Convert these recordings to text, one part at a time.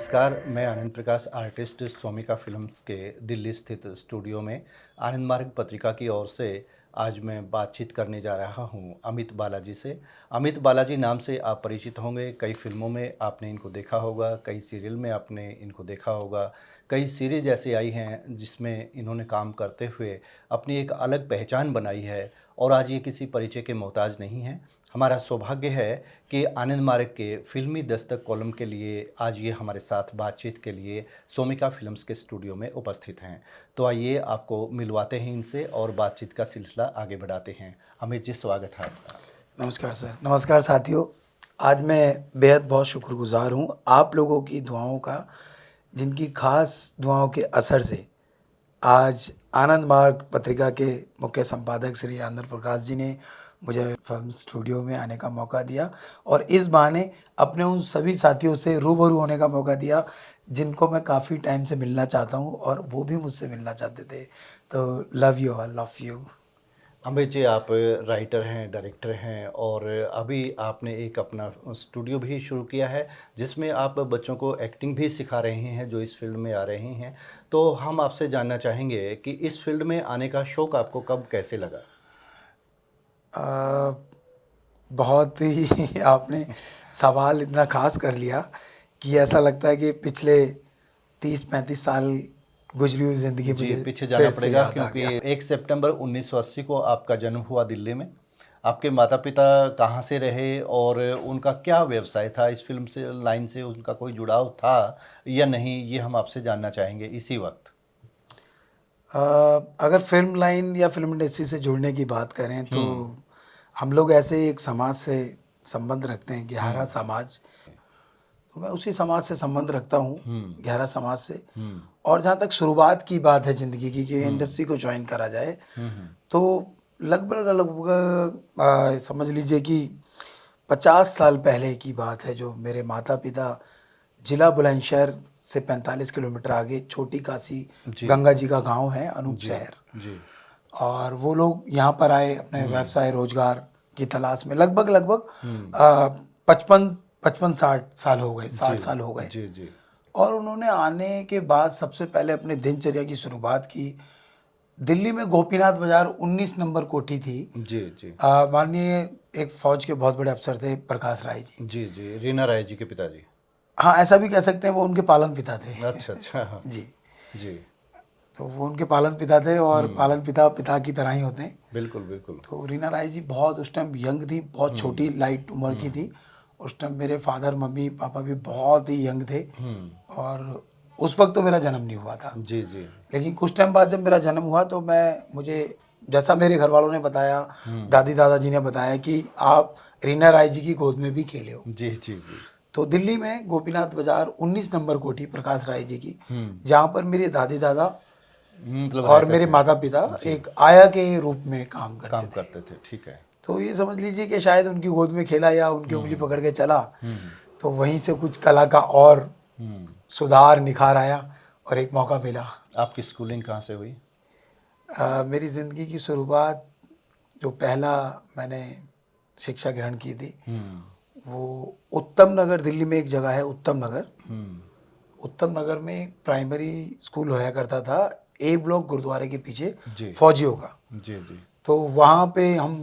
नमस्कार, मैं Anand Prakash artist सोमिका films के दिल्ली स्थित स्टूडियो में आनंद मार्ग पत्रिका की ओर से आज मैं बातचीत करने जा रहा हूं अमित बालाजी से। अमित बालाजी नाम से आप परिचित होंगे, कई फ़िल्मों में आपने इनको देखा होगा, कई सीरियल में आपने इनको देखा होगा, कई सीरीज़ ऐसी आई हैं जिसमें इन्होंने काम करते हुए अपनी एक अलग पहचान बनाई है और आज ये किसी परिचय के मोहताज नहीं हैं। हमारा सौभाग्य है कि आनंद मार्ग के फिल्मी दस्तक कॉलम के लिए आज ये हमारे साथ बातचीत के लिए सोमिका फ़िल्म्स के स्टूडियो में उपस्थित हैं। तो आइए आपको मिलवाते हैं इनसे और बातचीत का सिलसिला आगे बढ़ाते हैं। अमित जी, स्वागत है आपका। नमस्कार सर। नमस्कार साथियों। आज मैं बेहद बहुत शुक्रगुजार हूँ आप लोगों की दुआओं का, जिनकी खास दुआओं के असर से आज आनंद मार्ग पत्रिका के मुख्य संपादक श्री आनंद प्रकाश जी ने मुझे फिल्म स्टूडियो में आने का मौका दिया और इस बहाने अपने उन सभी साथियों से रूबरू होने का मौका दिया जिनको मैं काफ़ी टाइम से मिलना चाहता हूँ और वो भी मुझसे मिलना चाहते थे। तो love you all of you. Amit ji, आप राइटर हैं, डायरेक्टर हैं और अभी आपने एक अपना स्टूडियो भी शुरू किया है जिसमें आप बच्चों को एक्टिंग भी सिखा रहे हैं जो इस फील्ड में आ रहे हैं। तो हम आपसे जानना चाहेंगे कि इस फील्ड में आने का शौक़ आपको कब कैसे लगा? बहुत ही आपने सवाल इतना खास कर लिया कि ऐसा लगता है कि पिछले 30-35 साल गुजरी हुई ज़िंदगी जी, मुझे पीछे फिर जाना से पड़ेगा याद आ क्योंकि गया। 1 सितंबर 1980 को आपका जन्म हुआ दिल्ली में। आपके माता-पिता कहाँ से रहे और उनका क्या व्यवसाय था? इस फ़िल्म से लाइन से उनका कोई जुड़ाव था या नहीं? ये हम आपसे जानना चाहेंगे इसी वक़्त। अ, अगर फिल्म लाइन या फिल्म इंडस्ट्री से जुड़ने की बात करें तो हुँ, हम लोग ऐसे एक समाज से संबंध रखते हैं, गहरा हुँ, समाज। तो मैं उसी समाज से संबंध रखता हूँ, हुँ, गहरा समाज से। हुँ, और जहाँ तक शुरुआत की बात है ज़िंदगी की कि हुँ, इंडस्ट्री को ज्वाइन करा जाए, हुँ, हुँ। तो लगभग लगभग समझ लीजिए कि 50 साल पहले की बात है। जो मेरे माता पिता जिला बुलंदशहर से 45 किलोमीटर आगे छोटी काशी जी, गंगा जी का गांव है, अनूप जी, शहर। जी। और वो लोग यहाँ पर आए अपने हुँ, व्यवसाय रोजगार की तलाश में। लगभग लगभग हुँ। 55 55 60 साल हो गए, जी, 60 साल हो गए। जी, जी। और उन्होंने आने के बाद सबसे पहले अपने दिनचर्या की शुरुआत की दिल्ली में। गोपीनाथ बाजार 19 नंबर कोठी थी। जी, जी। माननीय एक फौज के बहुत बड़े अफसर थे, प्रकाश राय जी। जी, जी। रीना राय जी के पिताजी। हाँ, ऐसा भी कह सकते हैं, वो उनके पालन पिता थे। अच्छा, अच्छा। हाँ। जी। जी। तो वो उनके पालन पिता थे और हुँ। पालन पिता पिता की तरह ही होते हैं। बिल्कुल, बिल्कुल। तो रीना राय जी बहुत उस टाइम यंग थी, बहुत हुँ, छोटी लाइट उम्र की हुँ, थी। उस टाइम मेरे फादर मम्मी पापा भी बहुत ही यंग थे। हुँ। और उस वक्त तो मेरा जन्म नहीं हुआ था। जी, जी। लेकिन कुछ टाइम बाद जब मेरा जन्म हुआ तो मुझे जैसा मेरे घर वालों ने बताया, हुँ। दादी दादाजी ने बताया कि आप रीना राय जी की गोद में भी खेले हो। जी, जी, जी। तो दिल्ली में गोपीनाथ बाजार 19 नंबर कोठी प्रकाश राय जी की, हुँ। जहाँ पर मेरे दादी दादा मतलब और रहते मेरे थे। माता पिता जी, एक आया के रूप में काम करते काम थे। करते थे, ठीक है। तो ये समझ लीजिए कि शायद उनकी गोद में खेला या उनकी उंगली हुँ, पकड़ के चला। हुँ, तो वहीं से कुछ कला का और हुँ। सुधार निखार आया और एक मौका मिला। आपकी स्कूलिंग कहाँ से हुई? मेरी ज़िंदगी की शुरुआत, जो पहला मैंने शिक्षा ग्रहण की थी, हुँ, वो उत्तम नगर, दिल्ली में एक जगह है उत्तम नगर। हुँ। उत्तम नगर में एक प्राइमरी स्कूल होया करता था, ए ब्लॉक गुरुद्वारे के पीछे, जी। फौजियों का। जी, जी। तो वहाँ पे हम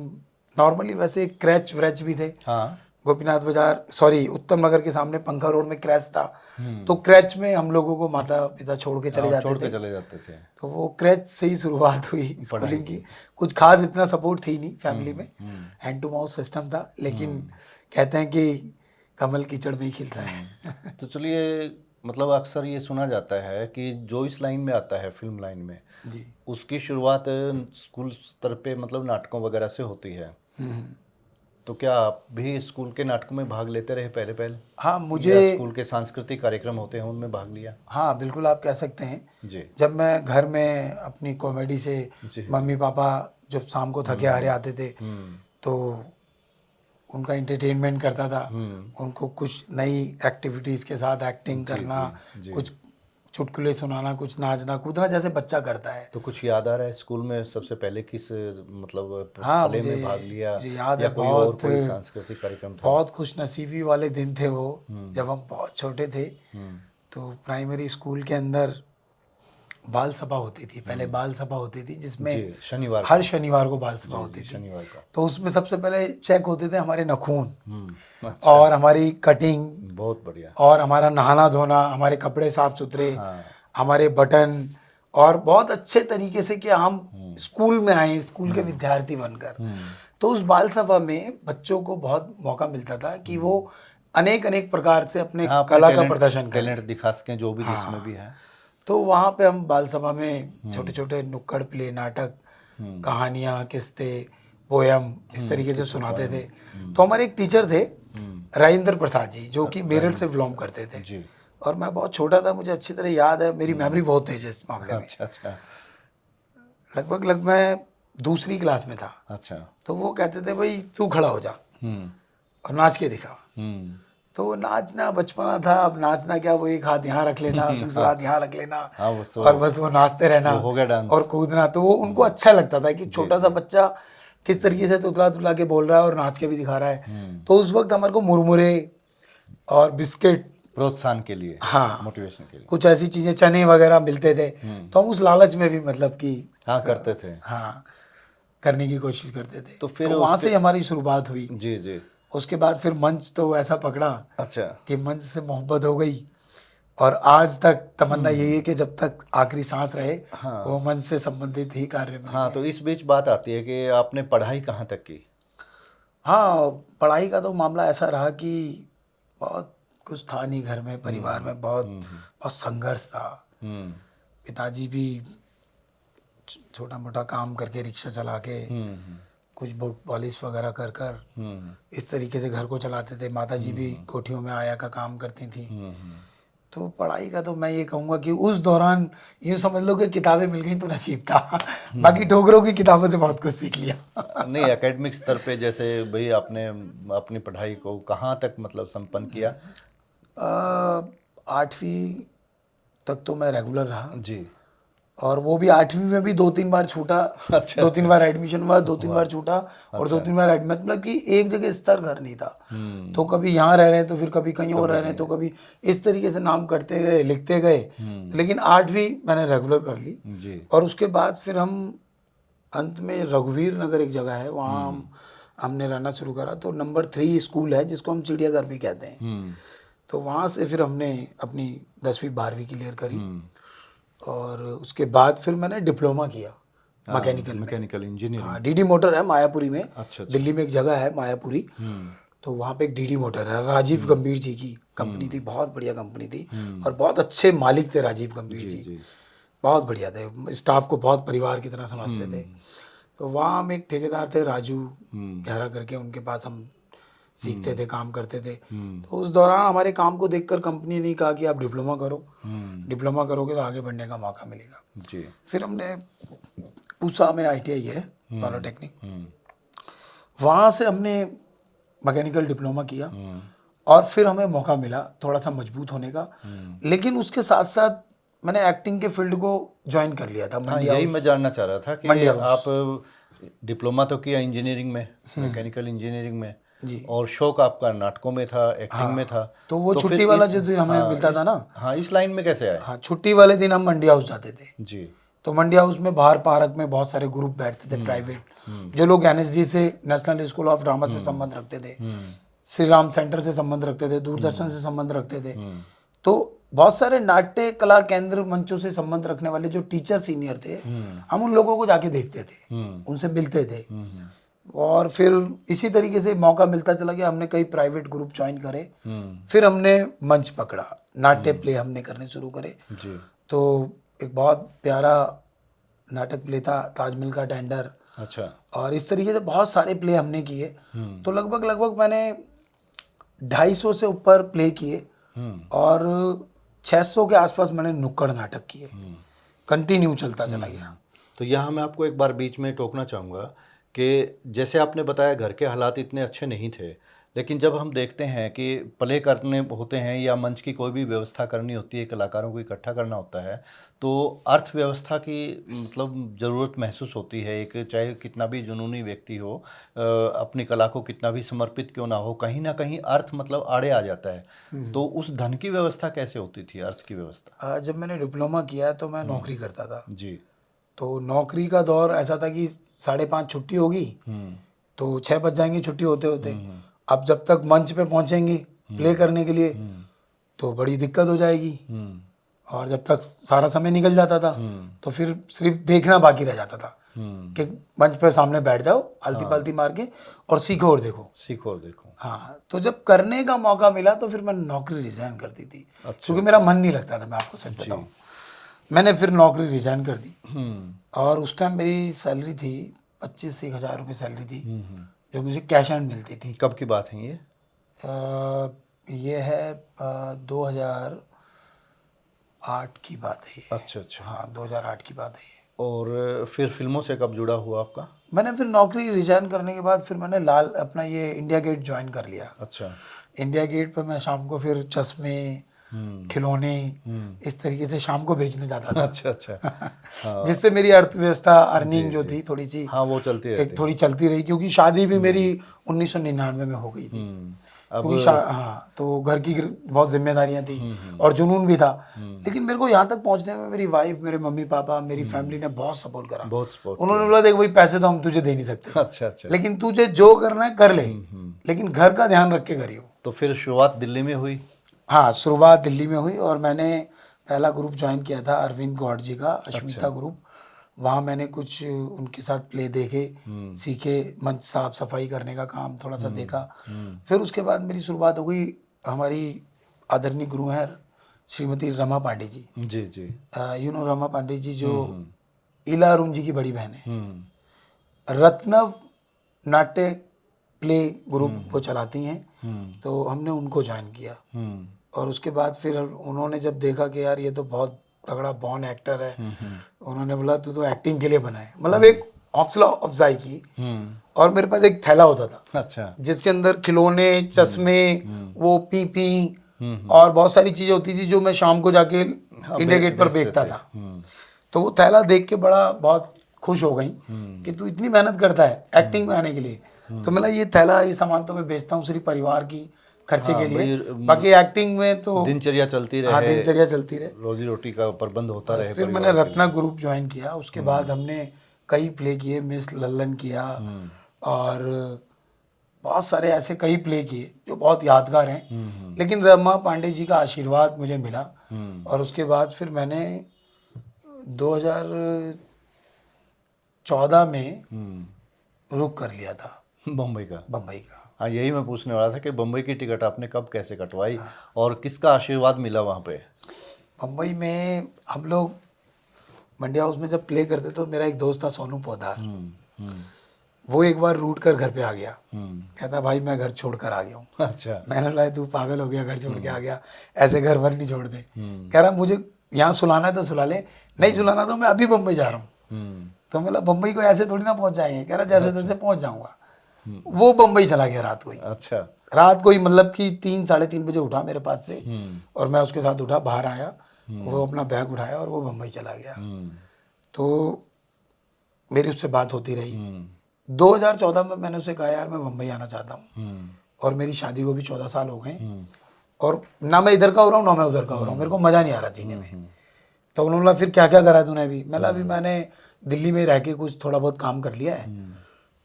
नॉर्मली वैसे क्रैच व्रैच भी थे। हाँ। गोपीनाथ बाजार, सॉरी, उत्तम नगर के सामने पंखा रोड में क्रैच था। तो हुँ। क्रैच में हम लोगों को माता पिता छोड़ के चले जाते छोड़ के थे। चले जाते थे तो वो क्रैच से ही शुरुआत हुई पढ़ाई स्कूलिंग की। की। कुछ खास इतना सपोर्ट थी नहीं फैमिली हुँ, में, हुँ, हैंड टू माउथ सिस्टम था। लेकिन हुँ, कहते हैं कि कमल कीचड़ में ही खिलता हुँ। है। तो चलिए, मतलब अक्सर ये सुना जाता है कि जो इस लाइन में आता है, फ़िल्म लाइन में, जी। उसकी शुरुआत स्कूल स्तर पे मतलब नाटकों वगैरह से होती है। तो क्या आप भी स्कूल के नाटकों में भाग लेते रहे पहले-पहल? हाँ मुझे या स्कूल के सांस्कृतिक कार्यक्रम होते हैं, उनमें भाग लिया? हाँ बिल्कुल, आप कह सकते हैं। जी। जब मैं घर में अपनी कॉमेडी से, जी, जी। मम्मी पापा जब शाम को थके हारे हुँ, आते थे हुँ, तो उनका एंटरटेनमेंट करता था। हुँ। उनको कुछ नई एक्टिविटीज़ के साथ एक्टिंग जी, करना, जी, जी। कुछ चुटकुले सुनाना, कुछ नाचना कूदना, जैसे बच्चा करता है। तो कुछ याद आ रहा है स्कूल में सबसे पहले किस मतलब हाँ, प्ले मुझे में भाग लिया मुझे याद या है, कोई और बहुत कोई सांस्कृतिक कार्यक्रम था? बहुत खुशनसीबी वाले दिन थे वो, हुँ, जब हम बहुत छोटे थे। हुँ, तो प्राइमरी स्कूल के अंदर बाल सभा होती थी, पहले बाल सभा होती थी जिसमें जी, शनिवार हर को। शनिवार को बाल सभा जी, होती जी, थी। शनिवार को। तो उसमें सबसे पहले चेक होते थे हमारे नाखून अच्छा, और हमारी कटिंग बहुत बढ़िया। और हमारा नहाना धोना, हमारे कपड़े साफ सुथरे, हाँ, हमारे बटन, और बहुत अच्छे तरीके से कि हम स्कूल में आए, स्कूल के विद्यार्थी बनकर। तो उस बाल सभा में बच्चों को बहुत मौका मिलता था कि वो अनेक अनेक प्रकार से अपने हाँ, अपने कला का प्रदर्शन करें। टैलेंट दिखा सकें जो भी जिसमें हाँ। भी है। तो वहाँ पे हम बाल सभा में छोटे छोटे नुक्कड़ प्ले, नाटक, कहानियाँ, किस्से, पोयम इस तरीके से सुनाते थे। तो हमारे एक टीचर थे राजेंद्र प्रसाद जी, जो कि मेरठ से बिलोंग करते थे। जी। और मैं बहुत छोटा था, मुझे अच्छी तरह याद है, मेरी मेमोरी बहुत तेज है इस मामले में। अच्छा, अच्छा, लगभग मैं दूसरी क्लास में था। अच्छा। तो वो कहते थे भाई तू खड़ा हो जा हम्म, और नाच के दिखा। हम्म, तो वो नाचना बचपना था, अब नाचना क्या, वो एक हाथ यहाँ रख लेना, दूसरा हाथ यहाँ रख लेना, हाँ, वो सो और बस वो नाचते रहना वो हो गया डांस। और कूदना। तो वो उनको अच्छा लगता था कि छोटा सा बच्चा किस तरीके से तुतला तुतला के बोल रहा है और नाच के भी दिखा रहा है। तो उस वक्त हमारे को मुरमुरे और बिस्किट, प्रोत्साहन के लिए, हाँ, मोटिवेशन के लिए। कुछ ऐसी चीजें, चने वगैरह मिलते थे। तो हम उस लालच में भी मतलब कि हाँ, करते थे। हाँ करने की कोशिश करते थे। तो फिर तो वहाँ उसके- से हमारी शुरुआत हुई। जी, जी। उसके बाद फिर मंच तो ऐसा पकड़ा अच्छा, कि मंच से मोहब्बत हो गई, और आज तक तमन्ना यही है कि जब तक आखिरी सांस रहे वो मंच से संबंधित ही कार्य में। हाँ, तो इस बीच बात आती है कि आपने पढ़ाई कहाँ तक की? हाँ, पढ़ाई का तो मामला ऐसा रहा कि बहुत कुछ था नहीं घर में, परिवार में बहुत बहुत संघर्ष था। हम्म, पिताजी भी छोटा मोटा काम करके, रिक्शा चला के, कुछ बूट पॉलिश वगैरह कर कर इस तरीके से घर को चलाते थे। माताजी भी कोठियों में आया का काम करती थी। तो पढ़ाई का तो मैं ये कहूँगा कि उस दौरान यूँ समझ लो कि किताबें मिल गई तो नसीब था। बाकी ठोकरों की किताबों से बहुत कुछ सीख लिया। नहीं, एकेडमिक स्तर पे जैसे भाई आपने अपनी पढ़ाई को कहाँ तक मतलब संपन्न किया? 8वीं तक तो मैं रेगुलर रहा, जी। और वो भी 8वीं में भी 2-3 बार छूटा। अच्छा, 2-3 बार एडमिशन हुआ, 2-3 बार छूटा, और 2-3 बार एडमिशन, मतलब कि एक जगह स्तर घर नहीं था। तो कभी यहाँ रह रहे हैं तो फिर कभी कहीं और रह रहे हैं, तो कभी इस तरीके से नाम करते गए, लिखते गए। लेकिन 8वीं मैंने रेगुलर कर ली। जी। और उसके बाद फिर हम अंत में रघुवीर नगर एक जगह है, वहाँ हमने रहना शुरू करा। तो नंबर 3 स्कूल है जिसको हम चिड़ियाघर भी कहते हैं। तो वहाँ से फिर हमने अपनी 10वीं 12वीं क्लियर करी, और उसके बाद फिर मैंने डिप्लोमा किया मैकेनिकल में। Mechanical engineering. हाँ, डीडी मोटर है मायापुरी में। अच्छा, अच्छा। दिल्ली में एक जगह है मायापुरी, तो वहाँ पे एक डीडी मोटर है, राजीव गंभीर जी की कंपनी थी, बहुत बढ़िया कंपनी थी, और बहुत अच्छे मालिक थे राजीव गंभीर जी, बहुत बढ़िया थे, स्टाफ को बहुत परिवार की तरह समझते थे। तो वहाँ हम एक ठेकेदार थे राजू गहरा करके, उनके पास हम सीखते थे, काम करते थे। तो उस दौरान हमारे काम को देखकर कंपनी ने कहा कि आप डिप्लोमा करो, डिप्लोमा करोगे तो आगे बढ़ने का मौका मिलेगा। जी। फिर हमने पूसा में ITI है पॉलिटेक्निक, वहाँ से हमने मैकेनिकल डिप्लोमा किया, और फिर हमें मौका मिला थोड़ा सा मजबूत होने का। लेकिन उसके साथ साथ मैंने एक्टिंग के फील्ड को ज्वाइन कर लिया था। हाँ, यही मैं जानना चाह रहा था कि मंडी हाउस। आप डिप्लोमा तो किया इंजीनियरिंग में, मैकेनिकल इंजीनियरिंग में, जी। और शौक आपका नाटकों में था, एक्टिंग में था। तो वो फिर छुट्टी वाला इस- जो दिन हमें हाँ, मिलता था ना, हाँ, इस लाइन में कैसे आए? हाँ, छुट्टी वाले दिन हम मंडी हाउस जाते थे। जी। तो मंडी हाउस में बाहर पार्क में बहुत सारे ग्रुप बैठते थे प्राइवेट, जो लोग NSD से, नेशनल स्कूल ऑफ ड्रामा से संबंध रखते थे, श्री राम सेंटर से संबंध रखते थे, दूरदर्शन से संबंध रखते थे। तो बहुत सारे नाट्य कला केंद्र मंचों से संबंध रखने वाले जो टीचर सीनियर थे, हम उन लोगों को जाके देखते थे, उनसे मिलते थे। और फिर इसी तरीके से मौका मिलता चला गया, हमने कई प्राइवेट ग्रुप ज्वाइन करे। फिर हमने मंच पकड़ा, नाट्य प्ले हमने करने शुरू करे। जी। तो एक बहुत प्यारा नाटक प्ले था ताजमहल का टेंडर, अच्छा। और इस तरीके से बहुत सारे प्ले हमने किए। तो लगभग मैंने 250 से ऊपर प्ले किए, और 600 के आसपास मैंने नुक्कड़ नाटक किए। कंटिन्यू चलता चला गया। तो यहाँ मैं आपको एक बार बीच में टोकना चाहूँगा कि जैसे आपने बताया घर के हालात इतने अच्छे नहीं थे, लेकिन जब हम देखते हैं कि प्ले करने होते हैं या मंच की कोई भी व्यवस्था करनी होती है, कलाकारों को इकट्ठा करना होता है, तो अर्थव्यवस्था की मतलब ज़रूरत महसूस होती है। एक चाहे कितना भी जुनूनी व्यक्ति हो, अपनी कला को कितना भी समर्पित क्यों ना हो, कहीं न कहीं अर्थ मतलब आड़े आ जाता है। तो उस धन की व्यवस्था कैसे होती थी, अर्थ की व्यवस्था? जब मैंने डिप्लोमा किया तो मैं नौकरी करता था। जी। तो नौकरी का दौर ऐसा था कि 5:30 छुट्टी होगी, हुँ, तो 6 बज जाएंगे छुट्टी होते होते। हुँ, अब जब तक मंच पे पहुंचेंगे प्ले करने के लिए हुँ, तो बड़ी दिक्कत हो जाएगी, हुँ, और जब तक सारा समय निकल जाता था तो फिर सिर्फ देखना बाकी रह जाता था हुँ। कि मंच पे सामने बैठ जाओ आलती पालती मार के और सीखो और देखो। सीखो और देखो। हाँ, तो जब करने का मौका मिला तो फिर मैंने नौकरी रिजाइन कर दी थी, अच्छा, क्योंकि मेरा मन नहीं लगता था, मैं आपको सच बताऊं। मैंने फिर नौकरी रिजाइन कर दी, और उस टाइम मेरी सैलरी थी 25,000 रुपये सैलरी थी, जो मुझे कैश एंड मिलती थी। कब की बात है ये? ये है 2008 की बात है ये। अच्छा, अच्छा। हाँ, 2008 की बात है ये। और फिर फिल्मों से कब जुड़ा हुआ आपका? मैंने फिर नौकरी रिजाइन करने के बाद फिर मैंने अपना ये इंडिया गेट ज्वाइन कर लिया। अच्छा। इंडिया गेट पे मैं शाम को फिर चश्मे, खिलौने इस तरीके से शाम को बेचने जाता था। अच्छा, अच्छा। हाँ, जिससे मेरी अर्थव्यवस्था अर्निंग जो थी थोड़ी सी हाँ, वो चलती रहती एक थोड़ी चलती रही, क्योंकि शादी भी मेरी 1999 में हो गई थी। अब क्योंकि हाँ, तो घर की बहुत जिम्मेदारियां थी और जुनून भी था। लेकिन मेरे को यहाँ तक पहुँचने में मेरी वाइफ, मेरे मम्मी पापा, मेरी फैमिली ने बहुत सपोर्ट करा। बहुत सपोर्ट। उन्होंने बोला देख भाई, पैसे तो हम तुझे दे नहीं सकते, अच्छा, अच्छा। लेकिन तुझे जो करना है कर ले, लेकिन घर का ध्यान रख के करियो। तो फिर शुरुआत दिल्ली में हुई? हाँ, शुरुआत दिल्ली में हुई, और मैंने पहला ग्रुप ज्वाइन किया था अरविंद गौड़ जी का, अश्मिता ग्रुप। वहाँ मैंने कुछ उनके साथ प्ले देखे, सीखे, मंच साफ सफाई करने का काम थोड़ा सा देखा। फिर उसके बाद मेरी शुरुआत हो गई, हमारी आदरणीय गुरु हैं श्रीमती रमा पांडे जी। जी, जी। रमा पांडे जी जो इला अरुण जी की बड़ी बहन है, रत्नव नाट्य प्ले ग्रुप वो चलाती हैं। तो हमने उनको ज्वाइन किया, और उसके बाद फिर उन्होंने जब देखा कि यार ये तो बहुत तगड़ा बॉर्न एक्टर है, उन्होंने बोला तू तो एक्टिंग के लिए बना है, मतलब एक हौसला अफजाई की। और मेरे पास एक थैला होता था, अच्छा। जिसके अंदर खिलौने, चश्मे, वो पीपी और बहुत सारी चीजें होती थी, जो मैं शाम को जाके इंडिया गेट पर बेचता था। तो वो थैला देख के बहुत खुश हो गई कि तू इतनी मेहनत करता है एक्टिंग में आने के लिए। तो मतलब ये थैला, ये सामान तो मैं बेचता हूँ सिर्फ परिवार की खर्चे के लिए, बाकी एक्टिंग में तो दिनचर्या चलती रहे। हाँ, दिनचर्या चलती रहे, रोजी रोटी का प्रबंध होता रहे। फिर मैंने रत्ना ग्रुप ज्वाइन किया। उसके बाद हमने कई प्ले किए, मिस लल्लन किया, और बहुत सारे ऐसे कई प्ले किए जो बहुत यादगार हैं। लेकिन रमा पांडे जी का आशीर्वाद मुझे मिला, और उसके बाद फिर मैंने 2014 में रुक कर लिया था बम्बई का। हाँ, यही मैं पूछने वाला था कि बम्बई की टिकट आपने कब कैसे कटवाई, और किसका आशीर्वाद मिला वहाँ पे? बम्बई में हम लोग मंडी हाउस में जब प्ले करते तो मेरा एक दोस्त था सोनू पोदार, वो एक बार रूट कर घर पे आ गया, कहता भाई मैं घर छोड़ कर आ गया हूँ। अच्छा। मैंने बोला तू पागल हो गया, घर छोड़ के आ गया, ऐसे घर भर नहीं छोड़ते। कह रहा मुझे यहाँ सुलाना है तो सुला ले, नहीं सुलाना तो मैं अभी बम्बई जा रहा हूँ। तो मैं बोला बम्बई को ऐसे थोड़ी ना पहुंच जाएंगे, कह रहा जैसे तैसे पहुंच जाऊंगा। वो बम्बई चला गया रात को ही। अच्छा। रात को ही मतलब कि 3-3:30 बजे उठा मेरे पास से, और मैं उसके साथ उठा, बाहर आया, वो अपना बैग उठाया और वो बम्बई चला गया। तो मेरी उससे बात होती रही। 2014 में मैंने उससे कहा यार मैं बम्बई आना चाहता हूँ, और मेरी शादी को भी 14 साल हो गए, और ना मैं इधर का हो रहा हूँ ना मैं उधर का हो रहा हूँ, मेरे को मज़ा नहीं आ रहा जीने में। तो उन्होंने बोला फिर क्या क्या करा है तूने अभी? मैं अभी मैंने दिल्ली में रह के कुछ थोड़ा बहुत काम कर लिया है।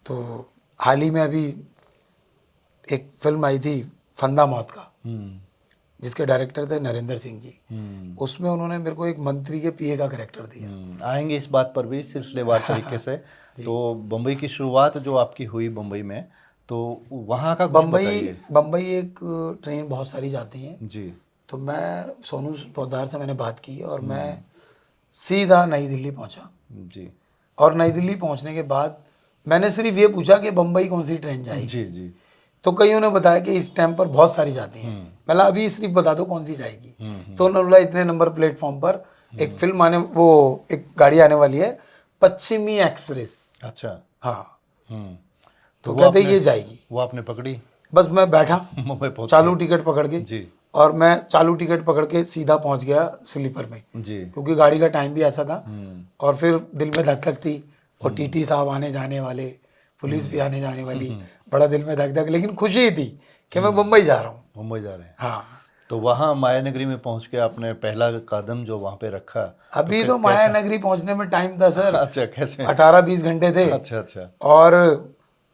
तो हाल ही में अभी एक फिल्म आई थी फंदा मौत का, जिसके डायरेक्टर थे नरेंद्र सिंह जी। उसमें उन्होंने मेरे को एक मंत्री के पीए का कैरेक्टर दिया। आएंगे इस बात पर भी सिलसिलेवार तरीके से। तो बम्बई की शुरुआत जो आपकी हुई बम्बई में, तो वहाँ का कुछ बताइए। बम्बई एक ट्रेन बहुत सारी जाती हैं जी। तो मैं सोनू पोद्दार से मैंने बात की, और मैं सीधा नई दिल्ली पहुंचा जी। और नई दिल्ली पहुंचने के बाद मैंने सिर्फ ये पूछा कि बम्बई कौन सी ट्रेन जाएगी। जी, जी। तो कईयों ने बताया कि इस टाइम पर बहुत सारी जाती हैं। मतलब अभी सिर्फ बता दो कौन सी जाएगी। तो उन्होंने बोला इतने नंबर प्लेटफॉर्म पर एक फिल्म एक गाड़ी आने वाली है, पश्चिमी एक्सप्रेस। अच्छा। हाँ। तो तो कहते ये जाएगी। वो आपने पकड़ी? बस मैं बैठा मुंबई पहुंच चालू टिकट पकड़ के, जी और मैं चालू टिकट पकड़ के सीधा पहुंच गया स्लीपर में, जी क्योंकि गाड़ी का टाइम भी ऐसा था। हम्म और फिर दिल में धक धक थी, और टीटी साहब आने जाने वाले, पुलिस भी आने जाने वाली, बड़ा दिल में धक धक, लेकिन खुशी थी कि मैं मुंबई जा रहा हूँ। मुंबई जा रहे हैं। हाँ, तो वहाँ माया नगरी में पहुंच के आपने पहला कदम जो वहाँ पे रखा अभी तो माया नगरी पहुंचने में टाइम था सर, अच्छा कैसे 18-20 घंटे थे। अच्छा अच्छा और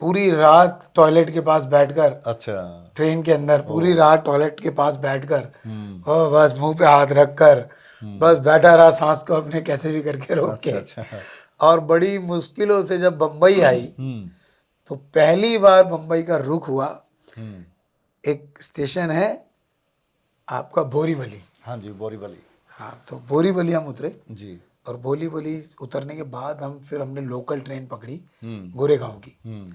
पूरी रात टॉयलेट के पास बैठकर, अच्छा ट्रेन के अंदर पूरी रात टॉयलेट के पास बैठकर, हम्म और बस मुंह पे हाथ रखकर बस बैठा रहा, सांस को अपने कैसे भी करके रोक के। अच्छा अच्छा और बड़ी मुश्किलों से जब बम्बई आई, हम्म तो पहली बार बम्बई का रुख हुआ। हम्म एक स्टेशन है आपका बोरीवली। हाँ जी बोरीवली हाँ, तो बोरीवली हम उतरे, जी और बोरीवली उतरने के बाद हमने लोकल ट्रेन पकड़ी हम्म गोरेगांव की। हम्म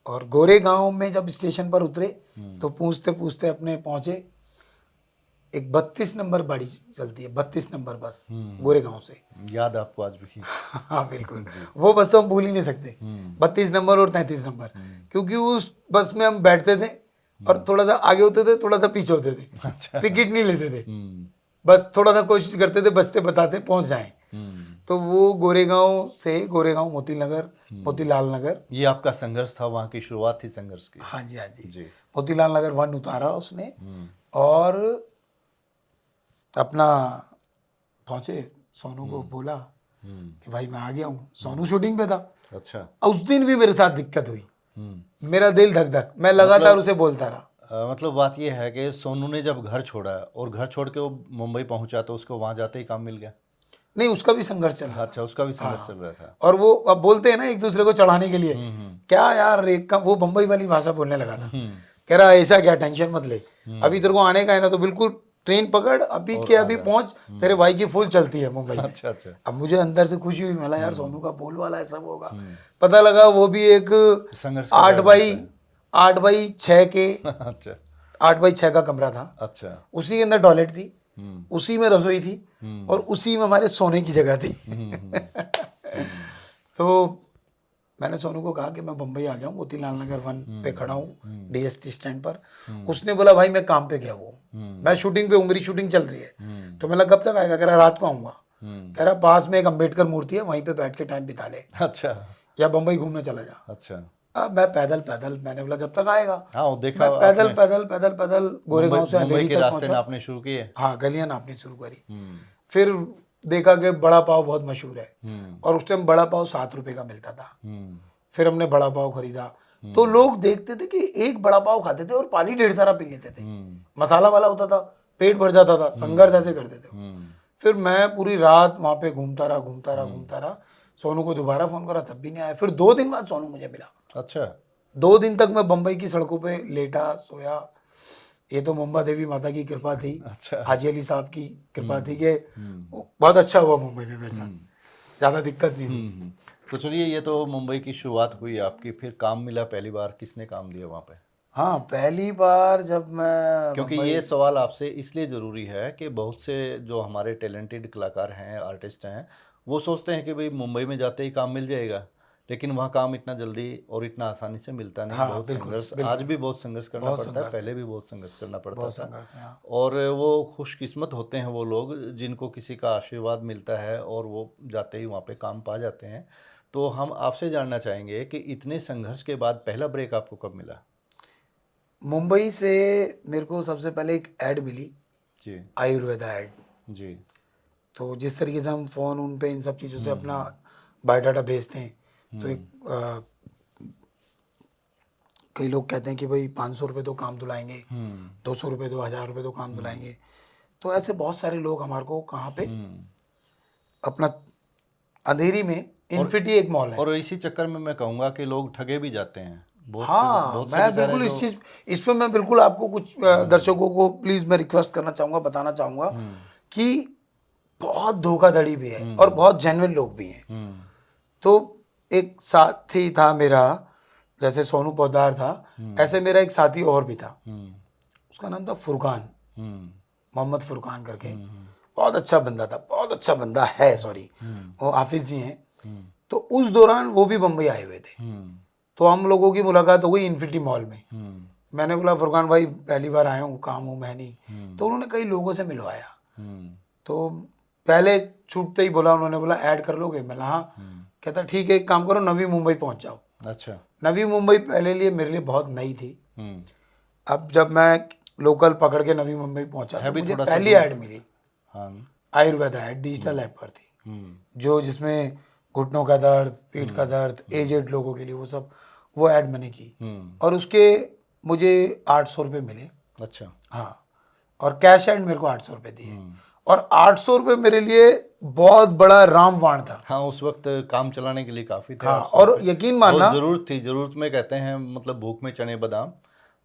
और गोरेगांव में जब स्टेशन पर उतरे, तो पूछते पूछते अपने पहुंचे, एक 32 नंबर गाड़ी चलती है, 32 नंबर बस गोरेगांव से। याद आपको आज भी हाँ बिल्कुल, वो बस तो हम भूल ही नहीं सकते। हम्म 32 नंबर और 33 नंबर, क्योंकि उस बस में हम बैठते थे, और थोड़ा सा आगे होते थे, थोड़ा सा पीछे होते थे, अच्छा टिकट नहीं लेते थे, हम्म बस थोड़ा सा कोशिश करते थे बसते बताते पहुंच जाएं। हम्म तो वो गोरेगांव मोतीनगर, मोतीलाल नगर, ये आपका संघर्ष था, वहाँ की शुरुआत थी संघर्ष की। हाँ जी हाँ जी, जी मोतीलाल नगर 1 उतारा उसने, हम्म और अपना पहुंचे। सोनू को बोला कि भाई मैं आ गया हूँ। सोनू शूटिंग पे था। अच्छा और उस दिन भी मेरे साथ दिक्कत हुई, मेरा दिल धक धक, मैं मतलब लगातार उसे बोलता रहा। मतलब बात ये है कि सोनू ने जब घर छोड़ा और घर छोड़ के वो मुंबई पहुंचा तो उसको वहां जाते ही काम मिल गया। नहीं, उसका भी संघर्ष चल रहा था। अच्छा उसका भी संघर्ष चल रहा था। और वो अब बोलते हैं ना एक दूसरे को चढ़ाने के लिए, हम्म क्या यार एक का वो बम्बई वाली भाषा बोलने लगा था। हम्म कह रहा ऐसा क्या, टेंशन मत ले, अभी तेरे को आने का है ना, तो बिल्कुल ट्रेन पकड़, अभी के अभी पहुंच, तेरे भाई की फुल चलती है मुंबई में। अच्छा अच्छा अब मुझे अंदर से खुशी हुई, मला यार सोनू का बोल वाला है, सब होगा। पता लगा वो भी एक संघर्ष 8x6 के अच्छा 8x6 का कमरा था, अच्छा उसी के अंदर टॉयलेट थी, हम्म उसी में रसोई थी, और उसी में हमारे सोने की जगह थी। तो मैंने सोनू को कहा कि मैं बम्बई आ गया हूँ, मोतीलाल नगर 1 पे खड़ा हूँ डीएसटी स्टैंड पर। उसने बोला भाई मैं काम पे गया हुआ हूँ, मैं शूटिंग पे हूँ, मेरी शूटिंग चल रही है। तो मैंने कब तक आएगा? कह रहा रात को आऊँगा। कह रहा पास में एक अम्बेडकर मूर्ति है, वहीं पे बैठ के टाइम बिता ले, अच्छा या बम्बई घूमने चला जा। अच्छा अब मैं पैदल, मैंने बोला जब तक आएगा। हाँ वो देखा मैं पैदल गोरेगांव से मुंबई अंधेरी के तक रास्ते पहुंचा। नापने शुरू किए। हाँ, गलियां नापनी शुरू करी। फिर देखा कि बड़ा पाव बहुत मशहूर है, और उस टाइम बड़ा पाव 7 रुपए का मिलता था। फिर हमने बड़ा पाव खरीदा। तो लोग देखते थे कि एक बड़ा पाव खाते थे और पानी ढेर सारा पी लेते थे, मसाला वाला होता था, पेट भर जाता था, संघर्ष ऐसे करते थे। फिर मैं पूरी रात वहां पे घूमता रहा। सोनू को दोबारा फोन करा, तब भी नहीं आया। फिर 2 दिन बाद सोनू मुझे मिला। अच्छा 2 दिन तक मैं बम्बई की सड़कों पे लेटा सोया। ये तो मुंबा देवी माता की कृपा थी, अच्छा हाजी अली साहब की कृपा थी कि बहुत अच्छा हुआ मुंबई में मेरे साथ, ज़्यादा दिक्कत नहीं हुई। तो चलिए ये तो मुंबई की शुरुआत हुई आपकी, फिर काम मिला पहली बार, किसने काम दिया वहाँ पे? हाँ, पहली बार जब मैं क्योंकि ये सवाल आपसे इसलिए ज़रूरी है कि बहुत से जो हमारे टैलेंटेड कलाकार हैं, आर्टिस्ट हैं, वो सोचते हैं कि भाई मुंबई में जाते ही काम मिल जाएगा, लेकिन वहाँ काम इतना जल्दी और इतना आसानी से मिलता नहीं। हाँ, बहुत बिल्कुल, संघर्ष, बिल्कुल। आज भी बहुत संघर्ष करना बहुत पड़ता है, संघर्ष है। पहले भी बहुत संघर्ष करना पड़ता बहुत था। संघर्ष है। हाँ। और वो खुशकिस्मत होते हैं वो लोग जिनको किसी का आशीर्वाद मिलता है और वो जाते ही वहाँ पे काम पा जाते हैं। तो हम आपसे जानना चाहेंगे कि इतने संघर्ष के बाद पहला ब्रेक आपको कब मिला? मुंबई से मेरे को सबसे पहले एक ऐड मिली, जी आयुर्वेदा ऐड। जी तो जिस तरीके से हम फ़ोन उन पे इन सब चीज़ों से अपना बायोडाटा भेजते हैं, तो एक कई लोग कहते हैं कि भाई 500 रुपये तो काम दिलाएंगे, 200 रुपये दो, 1000 रुपये तो काम दिलाएंगे। तो ऐसे बहुत सारे लोग हमारे को कहाँ पे अपना अंधेरी में इन्फिटी एक मॉल है। और इसी चक्कर में मैं कहूँगा कि लोग ठगे भी जाते हैं हाँ, बहुत से मैं बेचारे बिल्कुल जो इस पे मैं बिल्कुल आपको कुछ दर्शकों को प्लीज़ मैं रिक्वेस्ट करना चाहूँगा, बताना चाहूँगा कि बहुत धोखाधड़ी भी है और बहुत जेन्युइन लोग भी हैं। तो एक साथी था मेरा, जैसे सोनू पोद्दार था, ऐसे मेरा एक साथी और भी था, उसका नाम था फुरकान, मोहम्मद फुरकान करके। बहुत अच्छा बंदा था, बहुत अच्छा बंदा है, सॉरी, वो हाफिज जी हैं। तो उस दौरान वो भी बम्बई आए हुए थे, तो हम लोगों की मुलाकात हो गई इन्फिनिटी मॉल में। मैंने बोला फुरकान भाई पहली बार आया हूँ, काम हूँ मैं नहीं। तो उन्होंने कई लोगों से मिलवाया। तो पहले छूटते ही बोला, उन्होंने बोला ऐड कर लोगे? मैं हाँ। कहता ठीक है, एक काम करो, नवी मुंबई पहुंच जाओ। अच्छा। नवी मुंबई पहले लिए मेरे लिए बहुत नई थी। हम्म। अब जब मैं लोकल पकड़ के नवी मुंबई पहुंचा है तो भी मुझे थोड़ा सा पहली दूर। ऐड मिली, हाँ। आयुर्वेदा ऐड, डिजिटल ऐड पर थी, जो जिसमें घुटनों का दर्द, पेट का दर्द, एजेड लोगों के लिए वो सब, वो ऐड मैंने की। और उसके मुझे 800 रुपये मिले। अच्छा। हाँ, और कैश एंड मेरे को 800 रुपये दिए। और 800 रुपये मेरे लिए बहुत बड़ा रामबाण था। हाँ, उस वक्त काम चलाने के लिए काफ़ी थे हाँ, 800 और रुपये। यकीन बहुत मानना, ज़रूरत थी, ज़रूरत में कहते हैं मतलब भूख में चने बादाम।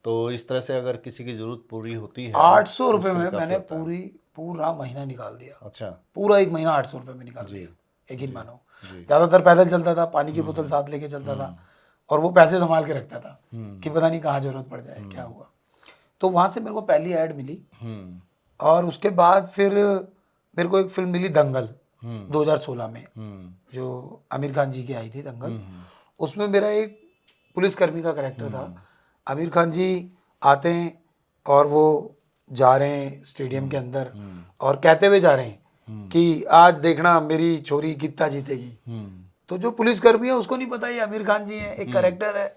तो इस तरह से अगर किसी की ज़रूरत पूरी होती है 800 रुपये मुश्किल में काफ़ी मैंने होता है। पूरा महीना निकाल दिया। अच्छा। पूरा एक महीना 800 रुपये में निकाल जी। दिया, यकीन मानो। जी। ज़्यादातर पैदल चलता था, पानी की बोतल साथ लेके चलता था, और वो पैसे संभाल के रखता था कि पता नहीं कहाँ जरूरत पड़ जाए, क्या हुआ। तो वहाँ से मेरे को पहली ऐड मिली। और उसके बाद फिर मेरे को एक फिल्म मिली दंगल, 2016 में, जो आमिर खान जी की आई थी दंगल। उसमें मेरा एक पुलिसकर्मी का कैरेक्टर था। आमिर खान जी आते हैं और वो जा रहे हैं स्टेडियम के अंदर, और कहते हुए जा रहे हैं कि आज देखना मेरी छोरी गीता जीतेगी। तो जो पुलिसकर्मी है उसको नहीं पता ये आमिर खान जी हैं, एक कैरेक्टर है,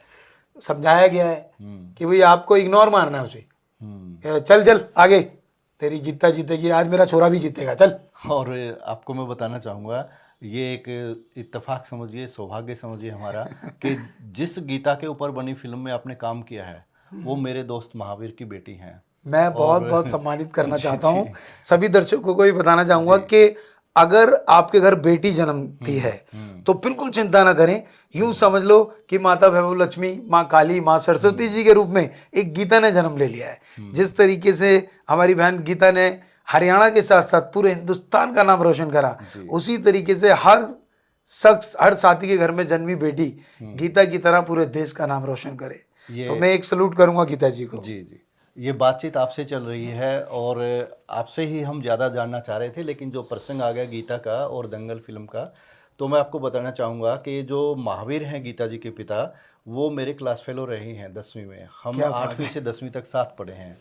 समझाया गया है कि भाई आपको इग्नोर मारना है उसे, चल चल आगे, तेरी गीता जीतेगी, आज मेरा छोरा भी जीतेगा, चल। और आपको मैं बताना चाहूँगा, ये एक इत्तेफाक समझिए, सौभाग्य समझिए हमारा, कि जिस गीता के ऊपर बनी फिल्म में आपने काम किया है वो मेरे दोस्त महावीर की बेटी हैं। मैं बहुत और बहुत सम्मानित करना जी, चाहता हूँ। जी। सभी दर्शकों को ये बताना चाहूँगा कि अगर आपके घर बेटी जन्मती है तो बिल्कुल चिंता ना करें। यूं समझ लो कि माता वैभव लक्ष्मी, माँ काली, माँ सरस्वती जी के रूप में एक गीता ने जन्म ले लिया है। जिस तरीके से हमारी बहन गीता ने हरियाणा के साथ साथ पूरे हिंदुस्तान का नाम रोशन करा, उसी तरीके से हर शख्स, हर साथी के घर में जन्मी बेटी गीता की तरह पूरे देश का नाम रोशन करे। तो मैं एक सलूट करूंगा गीता जी को। जी जी। ये बातचीत आपसे चल रही है और आपसे ही हम ज़्यादा जानना चाह रहे थे, लेकिन जो प्रसंग आ गया गीता का और दंगल फिल्म का, तो मैं आपको बताना चाहूँगा कि जो महावीर हैं गीता जी के पिता, वो मेरे क्लास फेलो रहे हैं 10वीं में। हम क्या बात 8वीं से 10वीं तक साथ पढ़े हैं।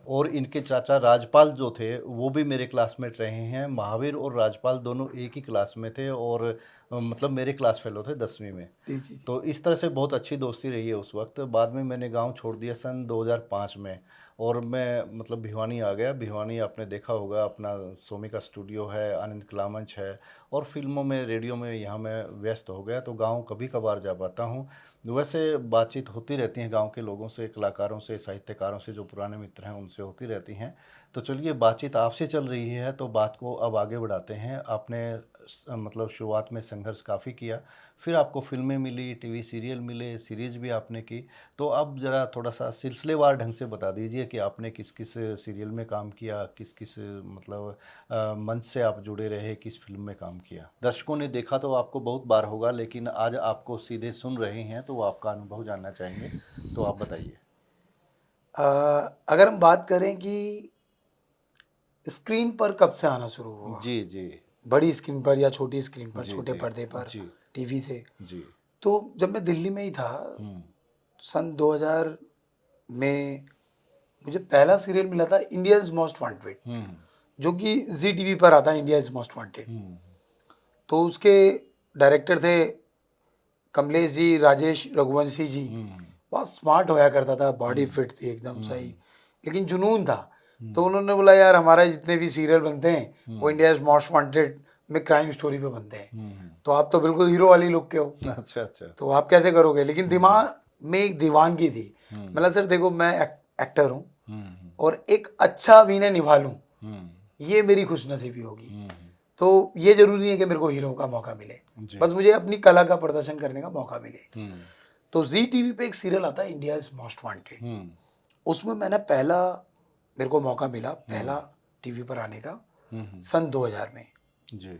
और इनके चाचा राजपाल जो थे वो भी मेरे क्लासमेट रहे हैं। महावीर और राजपाल दोनों एक ही क्लास में थे और मतलब मेरे क्लास फेलो थे 10वीं में। जी जी जी। तो इस तरह से बहुत अच्छी दोस्ती रही है उस वक्त। बाद में मैंने गांव छोड़ दिया सन 2005 में, और मैं मतलब भिवानी आ गया। भिवानी आपने देखा होगा, अपना सोमी का स्टूडियो है, आनंद कला मंच है, और फिल्मों में, रेडियो में यहाँ मैं व्यस्त हो गया। तो गांव कभी कभार जा पाता हूँ। वैसे बातचीत होती रहती है गांव के लोगों से, कलाकारों से, साहित्यकारों से, जो पुराने मित्र हैं उनसे होती रहती हैं। तो चलिए, बातचीत आपसे चल रही है तो बात को अब आगे बढ़ाते हैं। आपने मतलब शुरुआत में संघर्ष काफ़ी किया, फिर आपको फिल्में मिली, टीवी सीरियल मिले, सीरीज़ भी आपने की। तो अब ज़रा थोड़ा सा सिलसिलेवार ढंग से बता दीजिए कि आपने किस किस सीरियल में काम किया, किस किस मतलब मंच से आप जुड़े रहे, किस फिल्म में काम किया। दर्शकों ने देखा तो आपको बहुत बार होगा, लेकिन आज आपको सीधे सुन रहे हैं तो वो आपका अनुभव जानना चाहेंगे, तो आप बताइए। अगर हम बात करें कि स्क्रीन पर कब से आना शुरू हुआ, जी जी बड़ी स्क्रीन पर या छोटी स्क्रीन पर, जी छोटे जी पर्दे पर, जी टीवी से, जी। तो जब मैं दिल्ली में ही था सन 2000 में मुझे पहला सीरियल मिला था इंडियाज मोस्ट वांटेड, जो कि जी टीवी पर आता है, इंडियाज मोस्ट वांटेड। तो उसके डायरेक्टर थे कमलेश जी, राजेश रघुवंशी जी। बहुत स्मार्ट होया करता था, बॉडी फिट थी एकदम सही, लेकिन जुनून था। तो उन्होंने बोला यार हमारे जितने भी सीरियल बनते हैं वो इंडियाज मोस्ट वांटेड में क्राइम स्टोरी पे बनते हैं, तो आप तो बिल्कुल हीरो वाली लुक के हो, अच्छा अच्छा। तो आप कैसे करोगे। लेकिन दिमाग में एक दीवानगी थी। मतलब सर देखो, मैं एक्टर हूँ और एक अच्छा अभिनय निभा लूँ, ये मेरी खुशनसीबी होगी। तो ये जरूरी नहीं है कि मेरे को हीरो का मौका मिले, बस मुझे अपनी कला का प्रदर्शन करने का मौका मिले। तो जी टीवी पे एक सीरियल आता है इंडियाज मोस्ट वांटेड, उसमें मैंने मेरे को मौका मिला पहला टीवी पर आने का सन 2000 में जी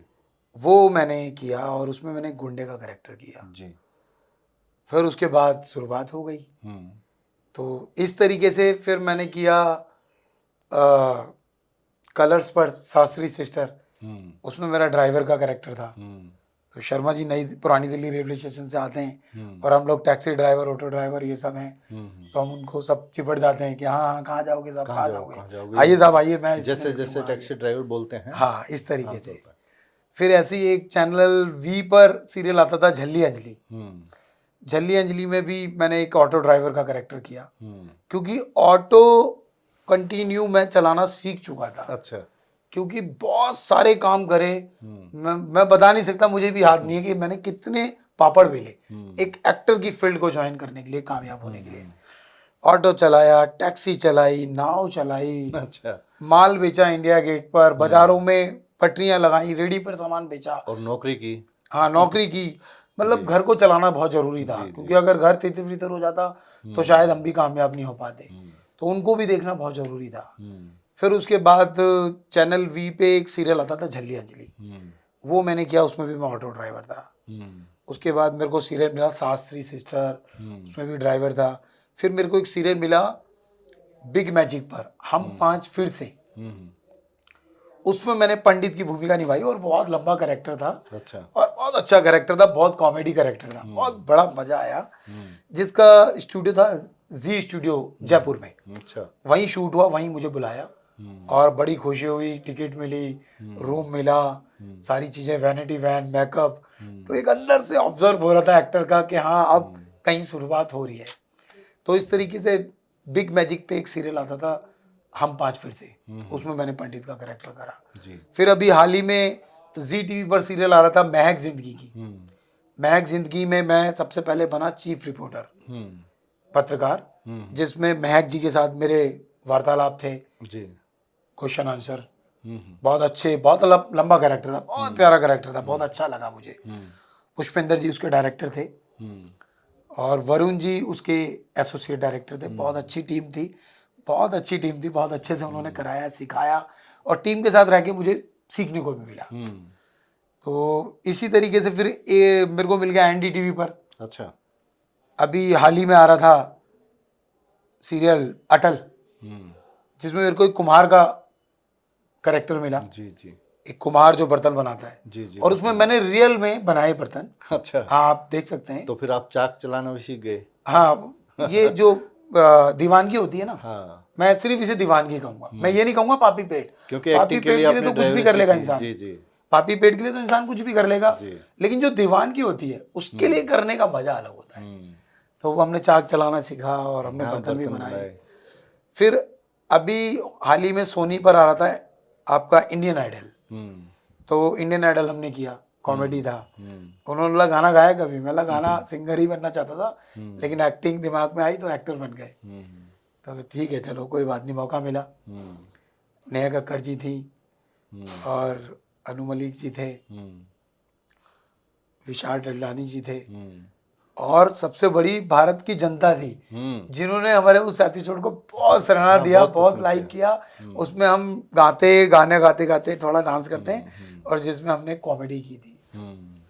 वो मैंने किया, और उसमें मैंने गुंडे का कैरेक्टर किया। जी। फिर उसके बाद शुरुआत हो गई। तो इस तरीके से फिर मैंने किया कलर्स पर शास्त्री सिस्टर, उसमें मेरा ड्राइवर का कैरेक्टर था। तो शर्मा जी नई पुरानी दिल्ली रेलवे स्टेशन से आते हैं और हम लोग टैक्सी ड्राइवर, ऑटो ड्राइवर ये सब हैं, तो हम उनको सब चिपट जाते हैं कि हाँ हाँ कहाँ जाओगे साहब, कहाँ जाओगे, आइए साहब आइए, मैं जैसे जैसे टैक्सी ड्राइवर बोलते हैं। हाँ, इस तरीके से। फिर ऐसे ही एक चैनल वी पर सीरियल आता था झल्ली अंजलि। झल्ली अंजलि में भी मैंने एक ऑटो ड्राइवर का कैरेक्टर किया, क्योंकि ऑटो कंटिन्यू मैं चलाना सीख चुका था। अच्छा। क्योंकि बहुत सारे काम करे, मैं बता नहीं सकता, मुझे भी याद नहीं है कि मैंने कितने पापड़ बेले एक एक्टर की फील्ड को ज्वाइन करने के लिए, कामयाब होने के लिए। ऑटो चलाया, टैक्सी चलाई, नाव चलाई, अच्छा। माल बेचा इंडिया गेट पर, बाजारों में पटरियां लगाई, रेडी पर सामान बेचा, और नौकरी की। हाँ नौकरी की। मतलब घर को चलाना बहुत जरूरी था, क्योंकि अगर घर तितर बितर हो जाता तो शायद हम भी कामयाब नहीं हो पाते, तो उनको भी देखना बहुत जरूरी था। फिर उसके बाद चैनल वी पे एक सीरियल आता था झल्ली अंजलि, वो मैंने किया, उसमें भी मैं ऑटो ड्राइवर था। उसके बाद मेरे को सीरियल मिला शास्त्री सिस्टर, उसमें भी ड्राइवर था। फिर मेरे को एक सीरियल मिला बिग मैजिक पर, हम पांच फिर से, उसमें मैंने पंडित की भूमिका निभाई और बहुत लंबा कैरेक्टर था। अच्छा। और बहुत अच्छा कैरेक्टर था, बहुत कॉमेडी कैरेक्टर था, बहुत बड़ा मजा आया। जिसका स्टूडियो था जी स्टूडियो जयपुर में, अच्छा। वहीं शूट हुआ, वहीं मुझे बुलाया और बड़ी खुशी हुई, टिकट मिली, रूम मिला, सारी चीजें, वैनिटी वैन, मेकअप। तो एक अंदर से ऑब्जर्व हो रहा था एक्टर का कि हाँ अब कहीं शुरुआत हो रही है। तो इस तरीके से बिग मैजिक पे एक सीरियल आता था हम पांच फिर से, उसमें मैंने पंडित का कैरेक्टर करा जी। फिर अभी हाल ही में जी टीवी पर सीरियल आ रहा था महक जिंदगी की। महक जिंदगी में मैं सबसे पहले बना चीफ रिपोर्टर, पत्रकार, जिसमें महक जी के साथ मेरे वार्तालाप थे जी, क्वेश्चन आंसर। बहुत अच्छे, बहुत लंबा कैरेक्टर था, बहुत प्यारा कैरेक्टर था, बहुत अच्छा लगा मुझे। पुष्पेंद्र जी उसके डायरेक्टर थे और वरुण जी उसके एसोसिएट डायरेक्टर थे। बहुत अच्छी टीम थी, बहुत अच्छी टीम थी, बहुत अच्छे से उन्होंने कराया, सिखाया और टीम के साथ रह के मुझे सीखने को भी मिला। तो इसी तरीके से फिर मेरे को मिल गया एनडीटीवी पर। अच्छा। अभी हाल ही में आ रहा था सीरियल अटल, जिसमें मेरे को एक कुम्हार का कैरेक्टर मिला। जी जी। एक कुम्हार जो बर्तन बनाता है। जी जी। और उसमें मैंने रियल में बनाए बर्तन। अच्छा। हाँ, आप देख सकते हैं। तो फिर आप चाक चलाना भी सीख गए। हाँ, ये जो दीवानगी होती है ना, हाँ, मैं सिर्फ इसे दीवानगी कहूंगा, मैं ये नहीं कहूंगा पापी पेट, क्योंकि पापी एक्टिंग पेट के लिए तो कुछ भी कर लेगा इंसान। जी जी। पापी पेट के लिए तो इंसान कुछ भी कर लेगा, जी। लेकिन जो दीवानगी होती है उसके लिए करने का मजा अलग होता है। तो वो हमने चाक चलाना सीखा और हमने बर्तन भी बनाए। फिर अभी हाल ही में सोनी पर आ रहा था आपका इंडियन आइडल, तो इंडियन आइडल हमने किया, कॉमेडी था। उन्होंने बोला गाना गाया कभी, मैं गाना सिंगर ही बनना चाहता था, लेकिन एक्टिंग दिमाग में आई तो एक्टर बन गए। तो ठीक है, चलो कोई बात नहीं, मौका मिला। नेहा कक्कड़ जी थी और अनु मलिक जी थे, विशाल डडलानी जी थे, और सबसे बड़ी भारत की जनता थी, जिन्होंने हमारे उस एपिसोड को बहुत सराहना दिया, बहुत लाइक किया। उसमें हम गाने गाते गाते थोड़ा डांस करते हैं और जिसमें हमने कॉमेडी की थी।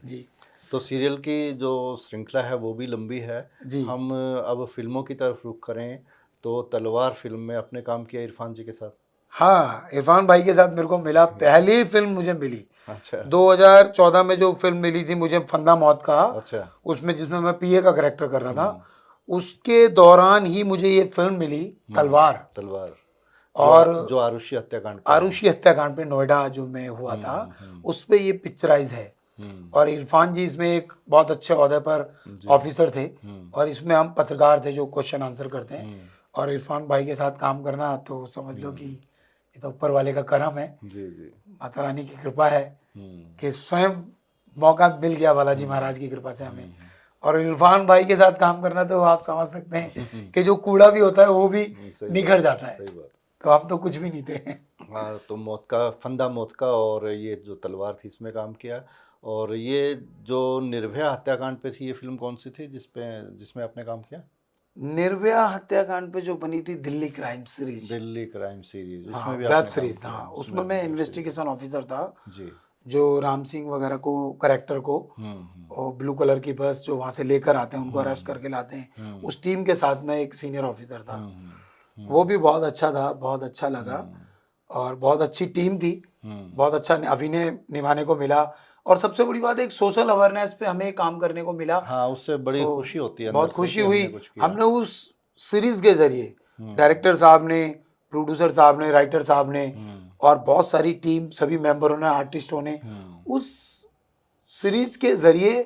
जी। तो सीरियल की जो श्रृंखला है वो भी लंबी है जी। हम अब फिल्मों की तरफ रुख करें तो तलवार फिल्म में आपने काम किया इरफान जी के साथ। हाँ, इरफान भाई के साथ मेरे को मिला, पहली फिल्म मुझे मिली। अच्छा। 2014 में जो फिल्म मिली थी मुझे, फंदा मौत का। अच्छा। उसमें जिसमें मैं पीए का कैरेक्टर कर रहा था, उसके दौरान ही मुझे ये फिल्म मिली तलवार। तलवार और जो आरुषि हत्याकांड आरुषि हत्याकांड पे नोएडा जो में हुआ था, उस पे ये पिक्चराइज है। और इरफान जी इसमें एक बहुत अच्छे ओहदे पर ऑफिसर थे और इसमें हम पत्रकार थे जो क्वेश्चन आंसर करते हैं। और इरफान भाई के साथ काम करना तो समझ लो कि ये तो ऊपर वाले का करम है। जी जी। माता रानी की कृपा है कि स्वयं मौका मिल गया बालाजी महाराज की कृपा से हमें। और इरफान भाई के साथ काम करना तो आप समझ सकते हैं कि जो कूड़ा भी होता है वो भी निखर जाता है। सही बात। तो हम तो कुछ भी नहीं थे। हाँ, तो फंदा मौत का और ये जो तलवार थी इसमें काम किया। और ये जो निर्भया हत्याकांड पे थी, ये फिल्म कौन सी थी जिसमें आपने काम किया? निर्भया हत्याकांड पे जो बनी थी Delhi crime series. Delhi crime series, हाँ, उसमें भी वेब सीरीज। हाँ, उसमें मैं इन्वेस्टिगेशन ऑफिसर था जी, जो राम सिंह वगैरह को कैरेक्टर को और ब्लू कलर की बस जो वहाँ से लेकर आते हैं, उनको अरेस्ट करके लाते हैं, उस टीम के साथ मैं एक सीनियर ऑफिसर था। वो भी बहुत अच्छा था, बहुत अच्छा लगा और बहुत अच्छी टीम थी, बहुत अच्छा अभिनय निभाने को मिला। और सबसे बड़ी बात एक सोशल अवेयरनेस पे हमें काम करने को मिला। हाँ, उससे बड़ी तो खुशी होती है अंदर बहुत से खुशी कि हमने हुई। कुछ किया। हमने उस सीरीज के जरिए डायरेक्टर साहब ने, प्रोड्यूसर साहब ने, राइटर साहब ने और बहुत सारी टीम, सभी मेंबरों ने, आर्टिस्टों ने उस सीरीज के जरिए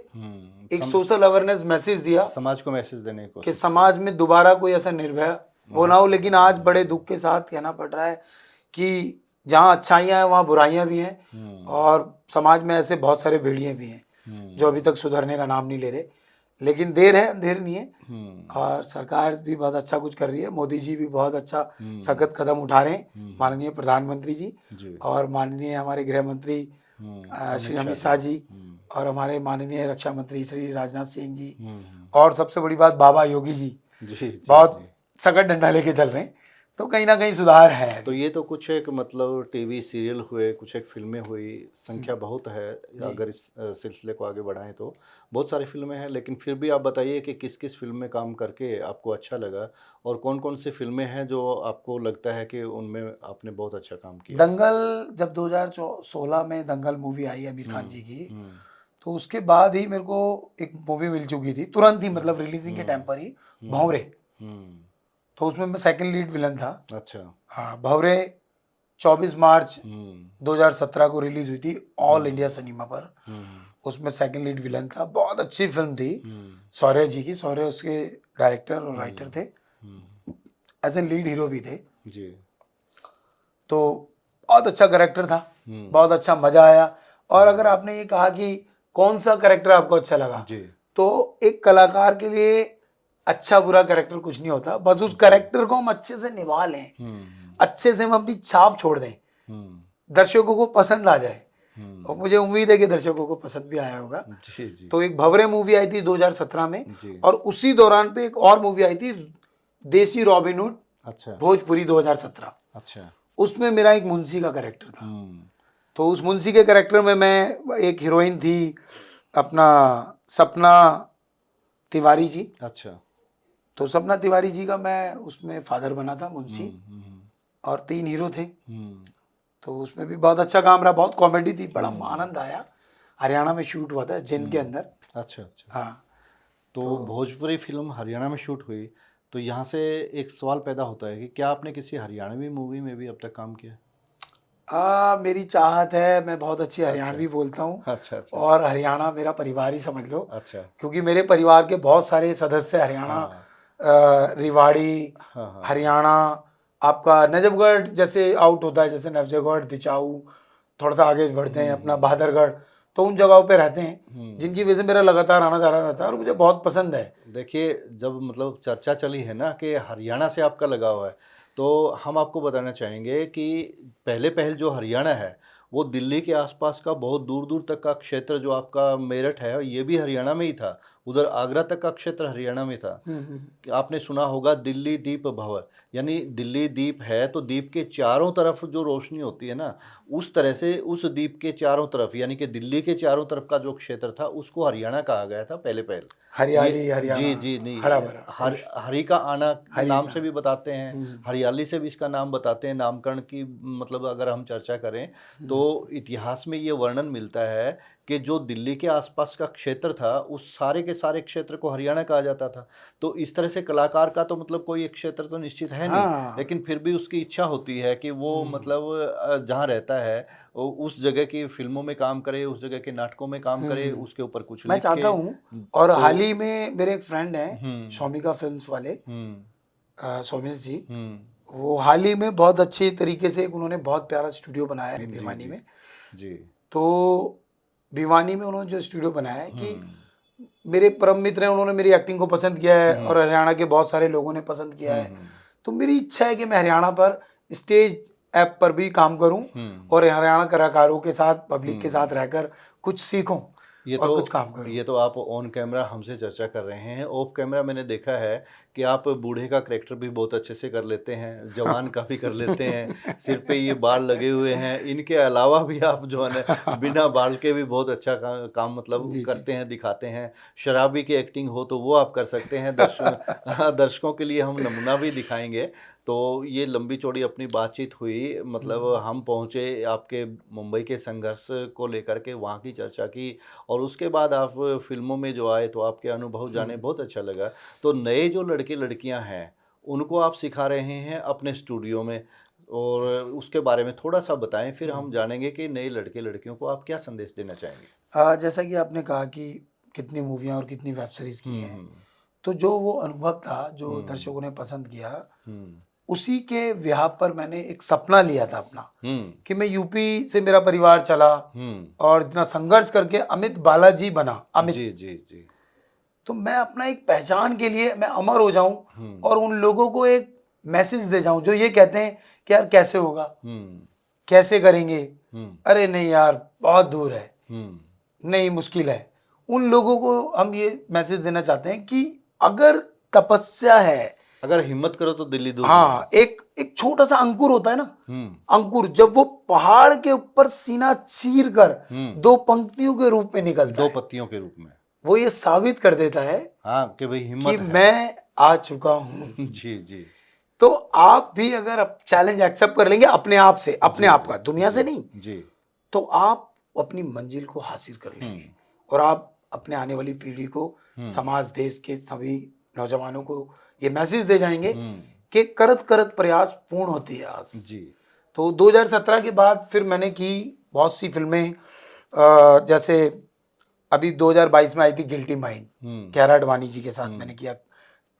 एक सोशल अवेयरनेस मैसेज दिया समाज को मैसेज देने की कि कोशिश समाज में दोबारा कोई ऐसा निर्भया वो ना हो। लेकिन आज बड़े दुख के साथ कहना पड़ रहा है कि जहाँ अच्छाइयाँ हैं वहाँ बुराइयाँ भी हैं और समाज में ऐसे बहुत सारे भेड़िए भी हैं जो अभी तक सुधरने का नाम नहीं ले रहे। लेकिन देर है अंधेर नहीं है। और सरकार भी बहुत अच्छा कुछ कर रही है। मोदी जी भी बहुत अच्छा सख्त कदम उठा रहे हैं, माननीय प्रधानमंत्री जी और माननीय हमारे गृह मंत्री श्री अमित शाह जी और हमारे माननीय रक्षा मंत्री श्री राजनाथ सिंह जी और सबसे बड़ी बात बाबा योगी जी बहुत सख्त डंडा लेके चल रहे हैं। तो कहीं ना कहीं सुधार है। तो ये तो कुछ एक मतलब टीवी सीरियल हुए, कुछ एक फिल्में हुई, संख्या बहुत है। अगर इस सिलसिले को आगे बढ़ाएं तो बहुत सारी फिल्में हैं, लेकिन फिर भी आप बताइए कि किस किस फिल्म में काम करके आपको अच्छा लगा और कौन कौन सी फिल्में हैं जो आपको लगता है कि उनमें आपने बहुत अच्छा काम किया। दंगल जब 2016 में दंगल मूवी आई आमिर खान जी की, तो उसके बाद ही मेरे को एक मूवी मिल चुकी थी तुरंत ही, मतलब रिलीजिंग के टाइम पर ही, भंवरे। तो उसमें मैं सेकंड लीड विलन था। अच्छा। हाँ, भंवरे 24 मार्च 2017 को रिलीज हुई थी ऑल इंडिया सिनेमा पर। उसमें सेकंड लीड विलन था। बहुत अच्छी फिल्म थी शौर्य जी की। शौर्य उसके डायरेक्टर और राइटर थे, एज एन लीड हीरो भी थे जी। तो बहुत अच्छा कैरेक्टर था, बहुत अच्छा मजा आया। और अगर आपने ये कहा कि कौन सा कैरेक्टर आपको अच्छा लगा, तो एक कलाकार के लिए अच्छा बुरा कैरेक्टर कुछ नहीं होता, बस उस कैरेक्टर को हम अच्छे से निभा लें, अच्छे से हम अपनी छाप छोड़ दें, दर्शकों को पसंद आ जाए। और मुझे उम्मीद है कि दर्शकों को पसंद भी आया होगा। तो एक भंवरे मूवी आई थी 2017 में और उसी दौरान पे एक और मूवी आई थी देसी रॉबिनहुड। अच्छा। भोजपुरी 2017। अच्छा। उसमें मेरा एक मुंशी का कैरेक्टर था। तो उस मुंशी के कैरेक्टर में मैं, एक हीरोइन थी अपना सपना तिवारी जी। अच्छा। तो सपना तिवारी जी का मैं उसमें फादर बना था, मुंशी, और 3 हीरो थे। तो उसमें भी बहुत अच्छा काम रहा, बहुत कॉमेडी थी, बड़ा आनंद आया। हरियाणा में शूट हुआ था, जिन के अंदर। अच्छा अच्छा। हाँ। तो भोजपुरी फिल्म हरियाणा में शूट हुई, तो यहाँ से एक सवाल पैदा होता है कि क्या आपने किसी हरियाणवी मूवी में भी अब तक काम किया? मेरी चाहत है, मैं बहुत अच्छी हरियाणवी बोलता हूँ। अच्छा अच्छा। और हरियाणा मेरा परिवार ही समझ लो। अच्छा। क्योंकि मेरे परिवार के बहुत सारे सदस्य हरियाणा, रिवाड़ी, हरियाणा, आपका नजफगढ़ जैसे आउट होता है, जैसे नजफगढ़, दिचाऊ, थोड़ा सा आगे बढ़ते हैं अपना बहादुरगढ़, तो उन जगहों पे रहते हैं, जिनकी वजह से मेरा लगातार आना जाना रहता है और मुझे बहुत पसंद है। देखिए, जब मतलब चर्चा चली है ना कि हरियाणा से आपका लगाव है, तो हम आपको बताना चाहेंगे कि पहले पहल जो हरियाणा है वो दिल्ली के आसपास का बहुत दूर दूर तक का क्षेत्र, जो आपका मेरठ है ये भी हरियाणा में ही था, उधर आगरा तक का क्षेत्र हरियाणा में था। कि आपने सुना होगा दिल्ली दीप भवर, यानी दिल्ली दीप है तो दीप के चारों तरफ जो रोशनी होती है ना, उस तरह से उस दीप के चारों तरफ, यानी कि दिल्ली के चारों तरफ का जो क्षेत्र था उसको हरियाणा कहा गया था पहले पहल। हरियाली, हरियाणा, जी जी नहीं, हरा भरा, हरी का आना नाम से भी बताते हैं, हरियाली से भी इसका नाम बताते हैं। नामकरण की मतलब अगर हम चर्चा करें तो इतिहास में ये वर्णन मिलता है कि जो दिल्ली के आसपास का क्षेत्र था उस सारे के सारे क्षेत्र को हरियाणा कहा जाता था। तो इस तरह से कलाकार का तो मतलब कोई एक क्षेत्र तो निश्चित है नहीं, लेकिन फिर भी उसकी इच्छा होती है कि वो मतलब जहाँ रहता है उस जगह की फिल्मों में काम करे, उस जगह के नाटकों में काम करे, उसके ऊपर कुछ मैं लिखे। चाहता हूँ। और हाल ही में मेरे एक फ्रेंड हैं शोमिका फिल्म्स वाले, सोमेश जी, वो हाल ही में बहुत अच्छे तरीके से उन्होंने बहुत प्यारा स्टूडियो बनाया है भिवानी में। जी। तो भिवानी में उन्होंने जो स्टूडियो बनाया है कि मेरे परम मित्र हैं, उन्होंने मेरी एक्टिंग को पसंद किया है और हरियाणा के बहुत सारे लोगों ने पसंद किया है। तो मेरी इच्छा है कि मैं हरियाणा पर स्टेज ऐप पर भी काम करूं और हरियाणा कलाकारों के साथ, पब्लिक के साथ रहकर कुछ सीखूं और कुछ काम करूं। ये तो आप ऑन कैमरा हमसे चर्चा कर रहे हैं, ऑफ कैमरा मैंने देखा है कि आप बूढ़े का करैक्टर भी बहुत अच्छे से कर लेते हैं, जवान का भी कर लेते हैं, सिर पे ये बाल लगे हुए हैं, इनके अलावा भी आप जो है ना बिना बाल के भी बहुत अच्छा काम मतलब करते हैं, दिखाते हैं। शराबी की एक्टिंग हो तो वो आप कर सकते हैं, दर्शकों के लिए हम नमूना भी दिखाएंगे। तो ये लंबी चौड़ी अपनी बातचीत हुई, मतलब हम पहुँचे आपके मुंबई के संघर्ष को लेकर के, वहाँ की चर्चा की और उसके बाद आप फ़िल्मों में जो आए तो आपके अनुभव जाने बहुत अच्छा लगा। तो नए जो लड़के-लड़कियाँ हैं, उनको आप सिखा रहे हैं अपने स्टूडियो में और उसके बारे में थोड़ा-सा बताएँ, फिर हम जानेंगे कि नए लड़के-लड़कियों को आप क्या संदेश देना चाहेंगे? जैसा कि आपने कहा कि कितनी मूवियाँ और कितनी वेब सीरीज़ की हुँ, हैं, हुँ। तो जो वो अनुभव था, जो हुँ, दर्शकों ने पसंद किया, हुँ, उसी के बिहाफ़ पर मैंने एक सपना लिया था अपना, हुँ, कि मैं यूपी से मेरा परिवार चला हुँ। और इतना संघर्ष करके अमित बालाजी बना, अमित। जी, जी, जी। तो मैं अपना एक पहचान के लिए मैं अमर हो जाऊँ हुँ, और उन लोगों को एक मैसेज दे जाऊँ, जो ये कहते हैं कि यार कैसे होगा? हुँ, कैसे करेंगे? हुँ, अरे नहीं यार, बहुत दूर है, हुँ, नहीं मुश्किल है। उन लोगों को हम ये मैसेज देना चाहते हैं कि अगर तपस्या है, अगर हिम्मत करो तो दिल्ली दूर नहीं है। हाँ, एक एक छोटा-सा अंकुर होता है ना, हुँ, अंकुर जब वो पहाड़ के ऊपर सीना चीर कर हुँ। 2 पंक्तियों के रूप में निकलता 2 है, पत्तियों के रूप में। वो ये साबित कर देता है हाँ, कि भई कि हिम्मत है। मैं आ चुका हूँ। जी, जी। तो आप भी अगर अब चैलेंज एक्सेप्ट कर लेंगे अपने आप से, अपने जी, आप जी, का, दुनिया से जी, नहीं, जी। तो आप अपनी मंजिल को हासिल कर हुँ, लेंगे और आप अपने आने वाली पीढ़ी को, हुँ, समाज, देश के सभी नौजवानों को ये मैसेज दे जाएंगे हुँ। कि करत करत प्रयास पूर्ण होती है आस। जी। तो 2017 के बाद फिर मैंने की बहुत सी फिल्में, जैसे अभी 2022 में आई थी गिल्टी माइंड, हुँ, कियारा आडवाणी जी के साथ मैंने हुँ, किया,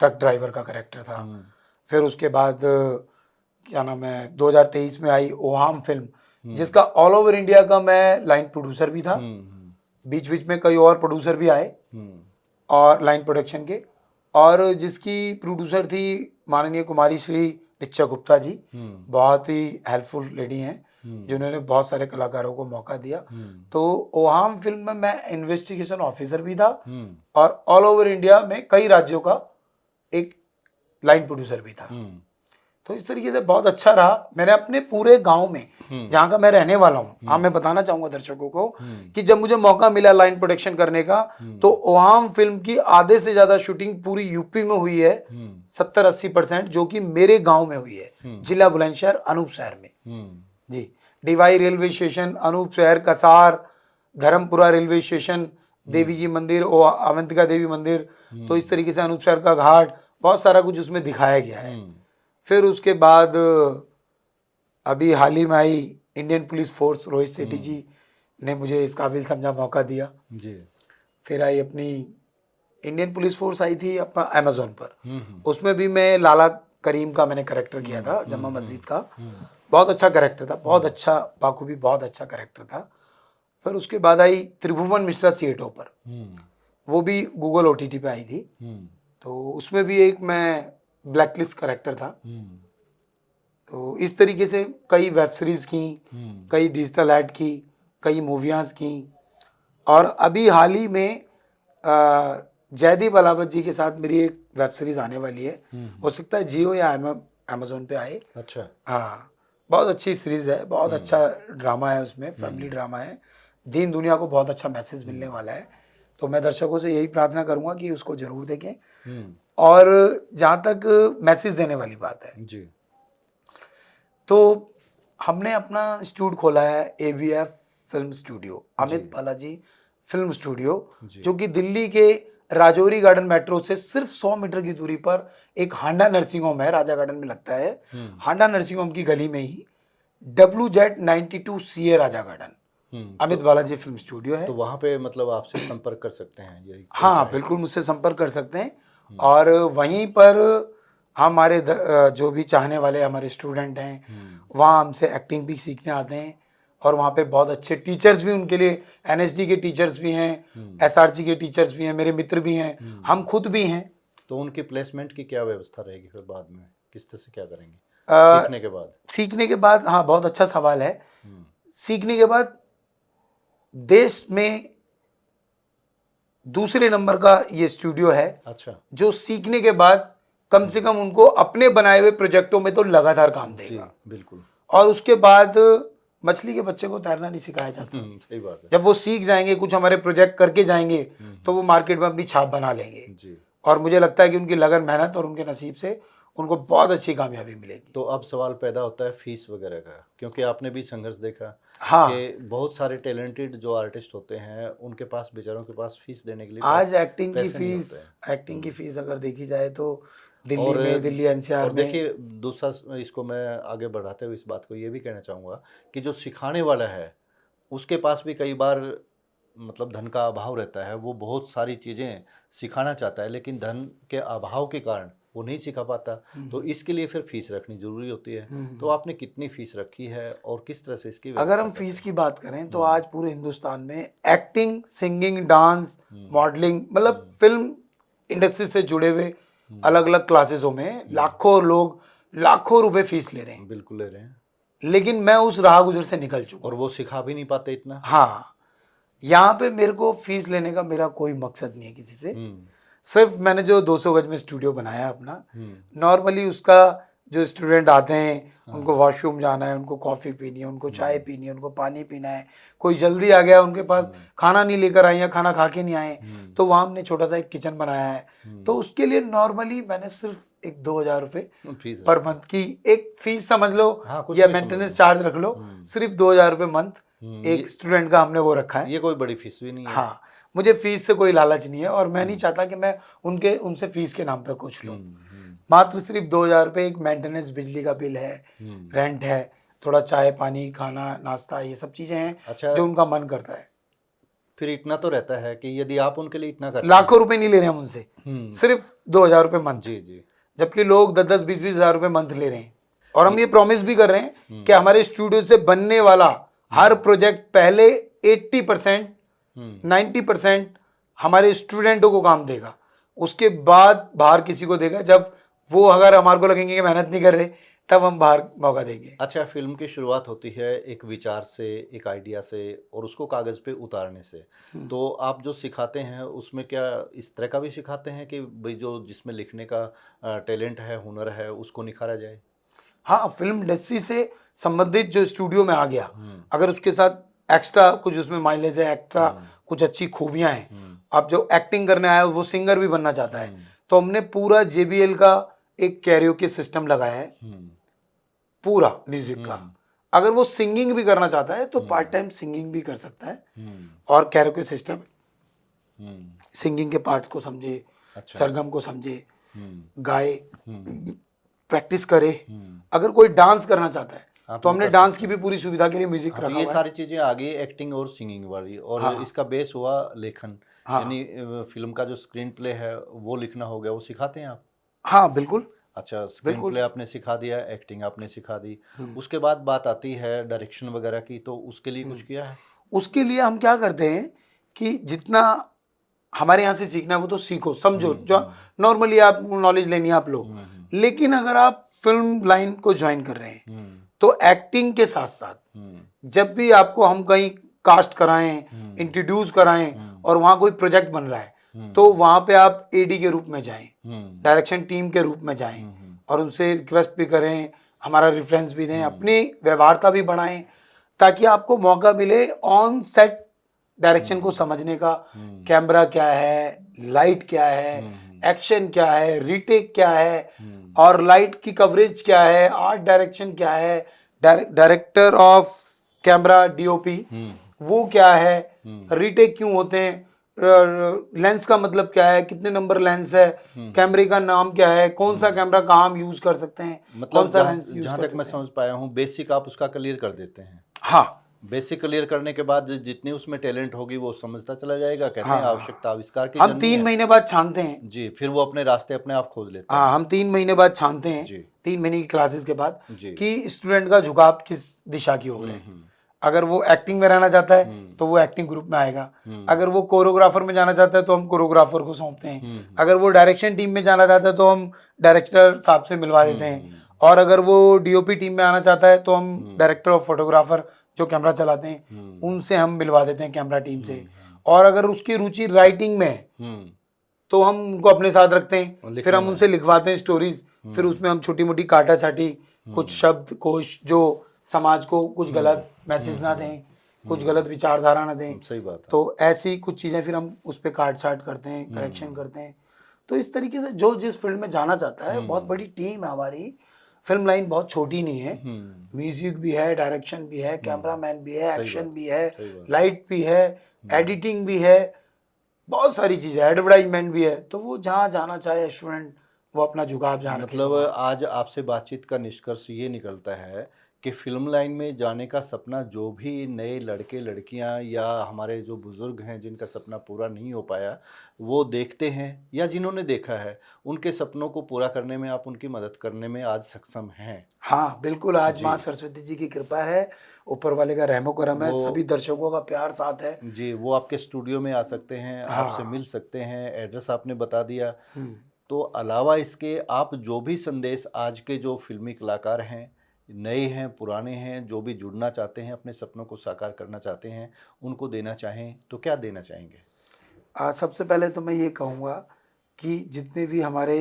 ट्रक ड्राइवर का कैरेक्टर था। हुँ, फिर उसके बाद क्या नाम है, 2023 में आई ओहाम फिल्म, हुँ, जिसका ऑल ओवर इंडिया का मैं लाइन प्रोड्यूसर भी था। हुँ, हुँ, बीच बीच में कई और प्रोड्यूसर भी आए हुँ, और लाइन प्रोडक्शन के, और जिसकी प्रोड्यूसर थी माननीय कुमारी श्री ऋचा गुप्ता जी, हुँ, बहुत ही हेल्पफुल लेडी हैं, हुँ, जिन्होंने बहुत सारे कलाकारों को मौका दिया। हुँ, तो ओहाम फिल्म में मैं इन्वेस्टिगेशन ऑफिसर भी था हुँ, और ऑल ओवर इंडिया में कई राज्यों का एक लाइन प्रोड्यूसर भी था। हुँ, तो इस तरीके से बहुत अच्छा रहा। मैंने अपने पूरे गांव में, हुँ, जहाँ का मैं रहने वाला हूँ, हाँ, हुँ, मैं बताना चाहूँगा दर्शकों को हुँ, कि जब मुझे मौका मिला लाइन प्रोडक्शन करने का, तो ओहाम फिल्म की आधे से ज़्यादा शूटिंग पूरी यूपी में हुई है, हुँ, 70-80%, जो कि मेरे गांव में हुई है, हुँ, जिला बुलंदशहर, अनूप शहर में। हुँ, जी, डीवाई रेलवे स्टेशन, अनूप शहर, कसार, धर्मपुरा रेलवे स्टेशन, देवी जी मंदिर और अवंतिका देवी मंदिर। तो इस तरीके से अनूप शहर का घाट, बहुत सारा कुछ उसमें दिखाया गया है। हुँ, फिर उसके बाद अभी हाल ही में आई इंडियन पुलिस फोर्स, रोहित सेठी जी ने मुझे इस काबिल समझा, मौका दिया। जी। फिर आई अपनी इंडियन पुलिस फोर्स, आई थी अपना अमेजोन पर, हुँ, हुँ, उसमें भी मैं लाला करीम का मैंने करेक्टर किया था, जमा मस्जिद का। बहुत अच्छा करेक्टर था, बहुत अच्छा, बाखूबी बहुत अच्छा करेक्टर था। फिर उसके बाद आई त्रिभुवन मिश्रा सीएटो पर, हुँ, वो भी गूगल ओटीटी पे आई थी। हुँ, तो उसमें भी एक मैं ब्लैकलिस्ट करेक्टर था। हुँ, तो इस तरीके से कई वेब सीरीज़ की, हुँ, कई डिजिटल ऐड की, कई मूवियाँ की, और अभी हाल ही में जयदीप अलावत जी के साथ मेरी एक वेब सीरीज़ आने वाली है। हो सकता है जियो या अमेजोन पे आए। अच्छा। हाँ, बहुत अच्छी सीरीज़ है, बहुत अच्छा ड्रामा है, उसमें फैमिली ड्रामा है, दीन दुनिया को बहुत अच्छा मैसेज मिलने वाला है। तो मैं दर्शकों से यही प्रार्थना करूँगा कि उसको ज़रूर देखें। हुँ, और जहाँ तक मैसेज देने वाली बात है, जी, तो हमने अपना इंस्टीट्यूट खोला है, ABF film studio, Amit ji, Balaji film studio, जी, जो कि दिल्ली के राजौरी गार्डन मेट्रो से सिर्फ 100 मीटर की दूरी पर एक हांडा नर्सिंग होम है, राजा गार्डन में लगता है। हांडा नर्सिंग होम की गली में ही WZ92CA राजा गार्डन, हुँ, अमित बालाजी फिल्म स्टूडियो है। तो वहाँ पे मतलब आपसे संपर्क कर सकते हैं, यही कोई हाँ, चाहे तो? बिल्कुल मुझसे संपर्क कर सकते हैं। और वहीं पर हमारे जो भी चाहने वाले हमारे स्टूडेंट हैं, हुँ, वहाँ हमसे एक्टिंग भी सीखने आते हैं, और वहाँ पे बहुत अच्छे टीचर्स भी उनके लिए, एनएसडी के टीचर्स भी हैं, एसआरसी के टीचर्स भी हैं, मेरे मित्र भी हैं, हम खुद भी हैं। तो उनकी प्लेसमेंट की क्या व्यवस्था रहेगी फिर बाद में? किस तरह से क्या करेंगे? अ, सीखने के बाद? सीखने के बाद, हाँ, बहुत अच्छा सवाल है। हुँ, सीखने के बाद देश में दूसरे नंबर का ये स्टूडियो है, अच्छा, जो सीखने के बाद कम से कम उनको अपने बनाए हुए प्रोजेक्टों में तो लगातार काम जी, देगा। बिल्कुल। और उसके बाद मछली के बच्चे को तैरना नहीं सिखाया जाता। सही बात है। जब वो सीख जाएंगे, कुछ हमारे प्रोजेक्ट करके जाएंगे, तो वो मार्केट में अपनी छाप बना लेंगे। जी, और मुझे लगता है कि उनकी लगन, मेहनत और उनके नसीब से उनको बहुत अच्छी कामयाबी मिलेगी। तो अब सवाल पैदा होता है फीस वगैरह का, क्योंकि आपने भी संघर्ष देखा हाँ, कि बहुत सारे टैलेंटेड जो आर्टिस्ट होते हैं उनके पास, बेचारों के पास फीस देने के लिए आज एक्टिंग की पैसे नहीं फीस, होते हैं। एक्टिंग की फीस अगर देखी जाए तो दिल्ली और में, दिल्ली एनसीआर और में, देखिए, दूसरा इसको मैं आगे बढ़ाते हुए इस बात को ये भी कहना चाहूँगा कि जो सिखाने वाला है उसके पास भी कई बार मतलब धन का अभाव रहता है। वो बहुत सारी चीज़ें सिखाना चाहता है लेकिन धन के अभाव के कारण वो नहीं सिखा पाता। तो इसके लिए फिर फीस रखनी ज़रूरी होती है। तो आपने कितनी फीस रखी है और किस तरह से इसकी अगर व्यवस्था हम करते फीस की बात करें तो आज पूरे हिंदुस्तान में एक्टिंग, सिंगिंग, डांस, मॉडलिंग, मतलब फिल्म इंडस्ट्री से जुड़े हुए अलग अलग क्लासेसों में लाखों लोग लाखों रुपए फीस ले रहे हैं? बिल्कुल ले रहे हैं। हैं। लेकिन मैं उस राह गुजर से निकल चुका और हूँ। वो सिखा भी नहीं पाते इतना। हाँ, यहाँ पे मेरे को फीस लेने का मेरा कोई मकसद नहीं है किसी से। सिर्फ मैंने जो 200 गज में स्टूडियो बनाया अपना, नॉर्मली उसका जो स्टूडेंट आते हैं उनको वॉशरूम जाना है, उनको कॉफ़ी पीनी है, उनको चाय पीनी है, उनको पानी पीना है, कोई जल्दी आ गया, उनके पास खाना नहीं लेकर आए या खाना खा के नहीं आए, तो वहाँ हमने छोटा सा एक किचन बनाया है। तो उसके लिए नॉर्मली मैंने सिर्फ एक 2,000 रुपये फीस पर मंथ की एक फीस समझ लो, हाँ, कुछ या भी समझ मेंटेनेंस चार्ज रख लो, सिर्फ 2,000 रुपये मंथ एक स्टूडेंट का हमने वो रखा है। ये कोई बड़ी फीस भी नहीं है। हाँ, मुझे फीस से कोई लालच नहीं है और मैं नहीं चाहता कि मैं उनसे फीस के नाम पर कुछ लूँ। मात्र सिर्फ 2,000 रुपये एक मेंटेनेंस, बिजली का बिल है, रेंट है, थोड़ा चाय पानी खाना नाश्ता, ये सब चीज़ें हैं अच्छा, जो उनका मन करता है। फिर इतना तो रहता है कि यदि आप उनके लिए इतना करते लाखों रुपए नहीं ले रहे हैं हम उनसे, सिर्फ 2,000 रुपये मंथ। जी जी। जबकि लोग 10-10, 20-20 हज़ार रुपये मंथ ले रहे हैं। और हम ये प्रॉमिस भी कर रहे हैं कि हमारे स्टूडियो से बनने वाला हर प्रोजेक्ट पहले 80%, 90% हमारे स्टूडेंटों को काम देगा, उसके बाद बाहर किसी को देगा। जब वो अगर हमारे को लगेंगे कि मेहनत नहीं कर रहे, तब हम बाहर मौका देंगे। अच्छा, फिल्म की शुरुआत होती है एक विचार से, एक आइडिया से, और उसको कागज़ पे उतारने से। तो आप जो सिखाते हैं उसमें क्या इस तरह का भी सिखाते हैं कि भाई जो जिसमें लिखने का टैलेंट है, हुनर है, उसको निखारा जाए? हाँ, फिल्म इंडस्ट्री से संबंधित जो स्टूडियो में आ गया, अगर उसके साथ एक्स्ट्रा कुछ उसमें माइलेज है, एक्स्ट्रा कुछ अच्छी खूबियां हैं, अब जो एक्टिंग करने आया है वो सिंगर भी बनना चाहता है, तो हमने पूरा JBL का एक कैरियोके सिस्टम लगाया है, पूरा म्यूजिक का। अगर वो सिंगिंग भी करना चाहता है तो पार्ट टाइम सिंगिंग भी कर सकता है, और कैरियोके सिस्टम सिंगिंग के पार्ट्स को समझे, सरगम को समझे, गाए, प्रैक्टिस करे। अगर कोई डांस करना चाहता है तो हमने डांस की भी पूरी सुविधा के लिए म्यूजिक रखा तो हुआ ये है। सारी चीजें आ गई एक्टिंग और सिंगिंग वाली, और इसका बेस हुआ लेखन, यानी फिल्म का जो स्क्रीन प्ले है वो लिखना हो गया, वो सिखाते हैं आप? हाँ बिल्कुल। अच्छा, स्क्रीन प्ले आपने सिखा दिया, एक्टिंग आपने सिखा दी, उसके बाद बात आती है डायरेक्शन वगैरह की, तो उसके लिए कुछ किया है? उसके लिए हम क्या करते हैं कि जितना हमारे यहाँ से सीखना है वो तो सीखो, समझो, जो नॉर्मली आप नॉलेज लेनी है आप लोग, लेकिन अगर आप फिल्म लाइन को ज्वाइन कर रहे हैं तो एक्टिंग के साथ साथ जब भी आपको हम कहीं कास्ट कराएं, इंट्रोड्यूस कराएं और वहाँ कोई प्रोजेक्ट बन रहा है तो वहाँ पे आप AD के रूप में जाएं, डायरेक्शन टीम के रूप में जाएं और उनसे रिक्वेस्ट भी करें, हमारा रेफरेंस भी दें, अपनी व्यवहारता भी बढ़ाएं, ताकि आपको मौका मिले ऑन सेट डायरेक्शन को समझने का। कैमरा क्या है, लाइट क्या है, एक्शन क्या है, रीटेक क्या है, और लाइट की कवरेज क्या है, आर्ट डायरेक्शन क्या है, डायरेक्टर ऑफ कैमरा DOP वो क्या है, रीटेक क्यों होते हैं, लेंस का मतलब क्या है, कितने नंबर लेंस है, कैमरे का नाम क्या है, कौन सा कैमरा कहाँ हम यूज कर सकते हैं, मतलब कौन सा लेंस यूज जहाँ कर तक मैं सकते हैं। समझ पाया हूँ बेसिक आप उसका क्लियर कर देते हैं। हाँ, बेसिक क्लियर करने के बाद जितनी उसमें टैलेंट होगी वो समझता चला जाएगा। कहते हैं आवश्यकता आविष्कार की हम जननी 3 है। महीने बाद छानते हैं। जी, फिर वो अपने रास्ते अपने आप खोज लेते हैं। हाँ, हम 3 महीने बाद छानते हैं, जी। 3 महीने की क्लासेस के बाद जी। कि स्टूडेंट का झुकाव किस दिशा की हो रहा है। अगर वो एक्टिंग में रहना चाहता है तो वो एक्टिंग ग्रुप में आएगा, अगर वो कोरियोग्राफर में जाना चाहता है तो हम कोरियोग्राफर को सौंपते हैं, अगर वो डायरेक्शन टीम में जाना चाहता है तो हम डायरेक्टर साहब से मिलवा देते हैं, और अगर वो DOP टीम में आना चाहता है तो हम डायरेक्टर ऑफ फोटोग्राफर जो कैमरा चलाते हैं उनसे हम मिलवा देते हैं कैमरा टीम से। और अगर उसकी रुचि राइटिंग में है तो हम उनको अपने साथ रखते हैं, फिर हम उनसे लिखवाते हैं स्टोरीज, फिर उसमें हम छोटी मोटी काटा छाटी, कुछ शब्द कोश जो समाज को कुछ गलत मैसेज ना दें, कुछ गलत विचारधारा ना दें। सही बात है। तो ऐसी कुछ चीज़ें फिर हम उस पर काट छाट करते हैं, करेक्शन करते हैं। तो इस तरीके से जो जिस फील्ड में जाना चाहता है, बहुत बड़ी टीम है हमारी, फिल्म लाइन बहुत छोटी नहीं है, म्यूजिक भी है, डायरेक्शन भी है, कैमरामैन भी है, सही एक्शन बात, भी है, सही बात। लाइट भी है, एडिटिंग भी है, बहुत सारी चीज़ें, एडवर्टाइजमेंट भी है। तो वो जहाँ जाना चाहे स्टूडेंट, वो अपना झुकाव जहाँ रखेगा मतलब वहाँ। आज आपसे बातचीत का निष्कर्ष ये निकलता है कि फिल्म लाइन में जाने का सपना जो भी नए लड़के लड़कियां या हमारे जो बुजुर्ग हैं जिनका सपना पूरा नहीं हो पाया वो देखते हैं या जिन्होंने देखा है उनके सपनों को पूरा करने में आप उनकी मदद करने में आज सक्षम हैं। हाँ बिल्कुल, आज माँ जी, सरस्वती जी की कृपा है, ऊपर वाले का रहमो करम है, वो सभी दर्शकों का प्यार साथ है। जी, वो आपके स्टूडियो में आ सकते हैं, आपसे हाँ। मिल सकते हैं, एड्रेस आपने बता दिया। हम्म। तो अलावा इसके आप जो भी संदेश आज के जो फ़िल्मी कलाकार हैं, नए हैं, पुराने हैं, जो भी जुड़ना चाहते हैं, अपने सपनों को साकार करना चाहते हैं, उनको देना चाहें, तो क्या देना चाहेंगे? आज सबसे पहले तो मैं ये कहूँगा कि जितने भी हमारे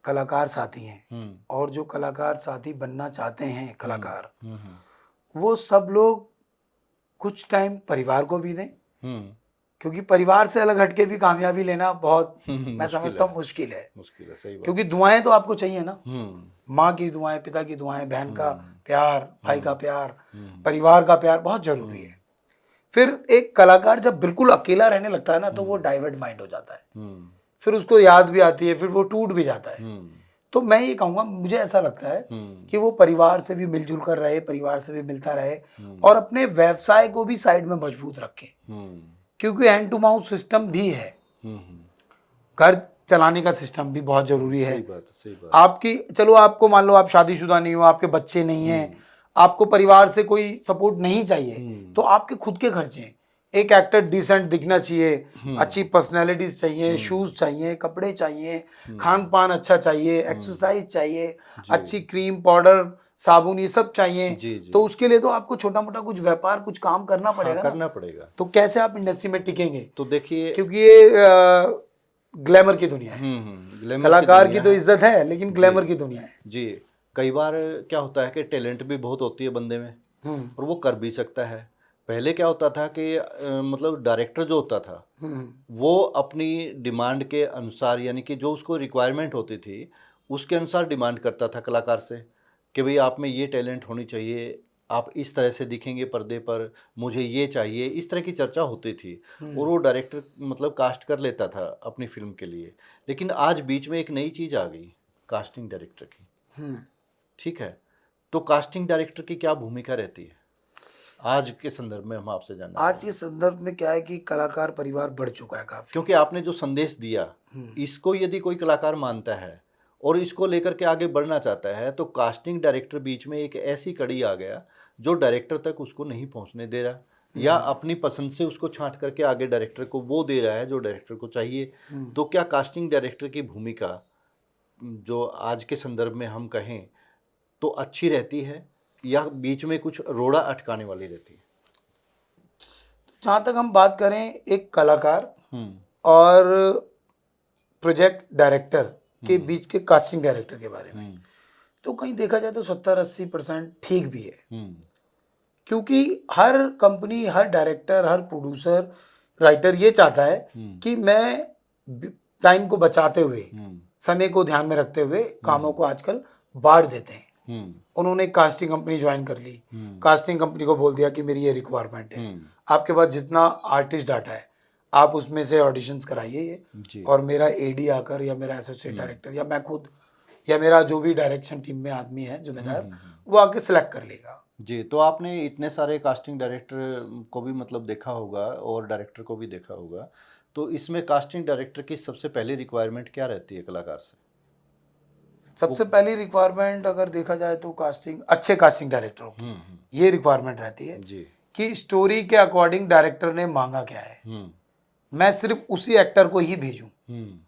कलाकार साथी हैं हुँ, और जो कलाकार साथी बनना चाहते हैं हुँ, कलाकार, हुँ, हुँ, वो सब लोग कुछ टाइम परिवार को भी दें, हुँ, क्योंकि परिवार से अलग हटके भी कामयाबी लेना बहुत, मैं मुश्किल समझता है, हूँ मुश्किल है। सही बात। क्योंकि दुआएं तो आपको चाहिए ना, हुँ, माँ की दुआएं, पिता की दुआएं, बहन का हुँ, प्यार, भाई का हुँ, प्यार, हुँ, परिवार का प्यार बहुत जरूरी हुँ, है। फिर एक कलाकार जब बिल्कुल अकेला रहने लगता है ना, तो वो हुँ, डाइवर्ट माइंड हो जाता है, हुँ, फिर उसको याद भी आती है, फिर वो टूट भी जाता है। हुँ, तो मैं ये कहूँगा, मुझे ऐसा लगता है हुँ, कि वो परिवार से भी मिलजुल कर रहे, परिवार से भी मिलता रहे, हुँ, और अपने व्यवसाय को भी साइड में मजबूत रखे, हुँ, क्योंकि हैंड टू माउथ सिस्टम भी है, हुँ, हुँ, घर चलाने का सिस्टम भी बहुत जरूरी है। सही बात है, सही बात। आपकी, चलो आपको मान लो आप शादीशुदा नहीं हो, आपके बच्चे नहीं हैं, हुँ, आपको परिवार से कोई सपोर्ट नहीं चाहिए, हुँ, तो आपके खुद के खर्चे हैं। एक एक्टर डिसेंट दिखना चाहिए, अच्छी हुँ, पर्सनैलिटीज चाहिए, हुँ, शूज चाहिए, कपड़े चाहिए, खान हुँ, पान अच्छा चाहिए, हुँ, एक्सरसाइज चाहिए, जी, अच्छी क्रीम पाउडर साबुन ये सब चाहिए। जी, जी। तो उसके लिए तो आपको छोटा मोटा कुछ व्यापार, कुछ काम करना हाँ, पड़ेगा ना। करना पड़ेगा। तो कैसे आप इंडस्ट्री में टिकेंगे, तो देखिए क्योंकि ये ग्लैमर की दुनिया है। ग्लैमर की कलाकार की दुनिया तो है। इज्जत है, लेकिन जी, ग्लैमर की दुनिया है। जी। कई बार क्या होता है कि टैलेंट भी बहुत होती है बंदे में हम्म। और वो कर भी सकता है। पहले क्या होता था कि मतलब डायरेक्टर जो होता था, हम्म। वो अपनी डिमांड के अनुसार यानी कि जो उसको रिक्वायरमेंट होती थी, उसके अनुसार डिमांड करता था कलाकार से कि भई आप में ये टैलेंट होनी चाहिए, आप इस तरह से दिखेंगे पर्दे पर, मुझे ये चाहिए, इस तरह की चर्चा होती थी और वो डायरेक्टर मतलब कास्ट कर लेता था अपनी फ़िल्म के लिए। लेकिन आज बीच में एक नई चीज़ आ गई, कास्टिंग डायरेक्टर की, हम्म। ठीक है? तो कास्टिंग डायरेक्टर की क्या भूमिका रहती है? आज के संदर्भ में हम आपसे जानना आज के चाहेंगे। संदर्भ में क्या है कि कलाकार परिवार बढ़ चुका है काफी। क्योंकि आपने जो संदेश दिया, इसको यदि कोई कलाकार मानता है और इसको लेकर के आगे बढ़ना चाहता है, तो कास्टिंग डायरेक्टर बीच में एक ऐसी कड़ी आ गया, जो डायरेक्टर तक उसको नहीं पहुँचने दे रहा या अपनी पसंद से उसको छाँट करके आगे डायरेक्टर को वो दे रहा है, जो डायरेक्टर को चाहिए। तो क्या कास्टिंग डायरेक्टर की भूमिका जो आज के संदर्भ में हम कहें, तो अच्छी रहती है या बीच में कुछ रोड़ा अटकाने वाली रहती है? जहाँ तक हम बात करें एक कलाकार हुँ, और प्रोजेक्ट डायरेक्टर के हुँ, बीच के कास्टिंग डायरेक्टर के बारे में, हुँ, तो कहीं देखा जाए तो 70-80% ठीक भी है। हुँ, क्योंकि हर कंपनी, हर डायरेक्टर, हर प्रोड्यूसर, राइटर ये चाहता है हुँ, कि मैं टाइम को बचाते हुए, हुँ, समय को ध्यान में रखते हुए कामों को आजकल बांट देते हैं। हुँ, उन्होंने एक कास्टिंग कंपनी ज्वाइन कर ली, हुँ, कास्टिंग कंपनी को बोल दिया कि मेरी ये रिक्वायरमेंट है, हुँ, आपके पास जितना आर्टिस्ट डाटा है आप उसमें से ऑडिशंस कराइए ये, जी, और मेरा एडी आकर या मेरा एसोसिएट हुँ, डायरेक्टर या मैं खुद या मेरा जो भी डायरेक्शन टीम में आदमी है हुँ, जिम्मेदार, हुँ, हुँ। वो आके सिलेक्ट कर लेगा। जी, तो आपने इतने सारे कास्टिंग डायरेक्टर को भी मतलब देखा होगा और डायरेक्टर को भी देखा होगा, तो इसमें कास्टिंग डायरेक्टर की सबसे पहली रिक्वायरमेंट क्या रहती है कलाकार से? वो सबसे पहली रिक्वायरमेंट अगर देखा जाए तो कास्टिंग, अच्छे कास्टिंग डायरेक्टरों की हुँ, ये रिक्वायरमेंट रहती है जी, कि स्टोरी के अकॉर्डिंग डायरेक्टर ने मांगा क्या है, हुँ, मैं सिर्फ उसी एक्टर को ही भेजूं, हुँ,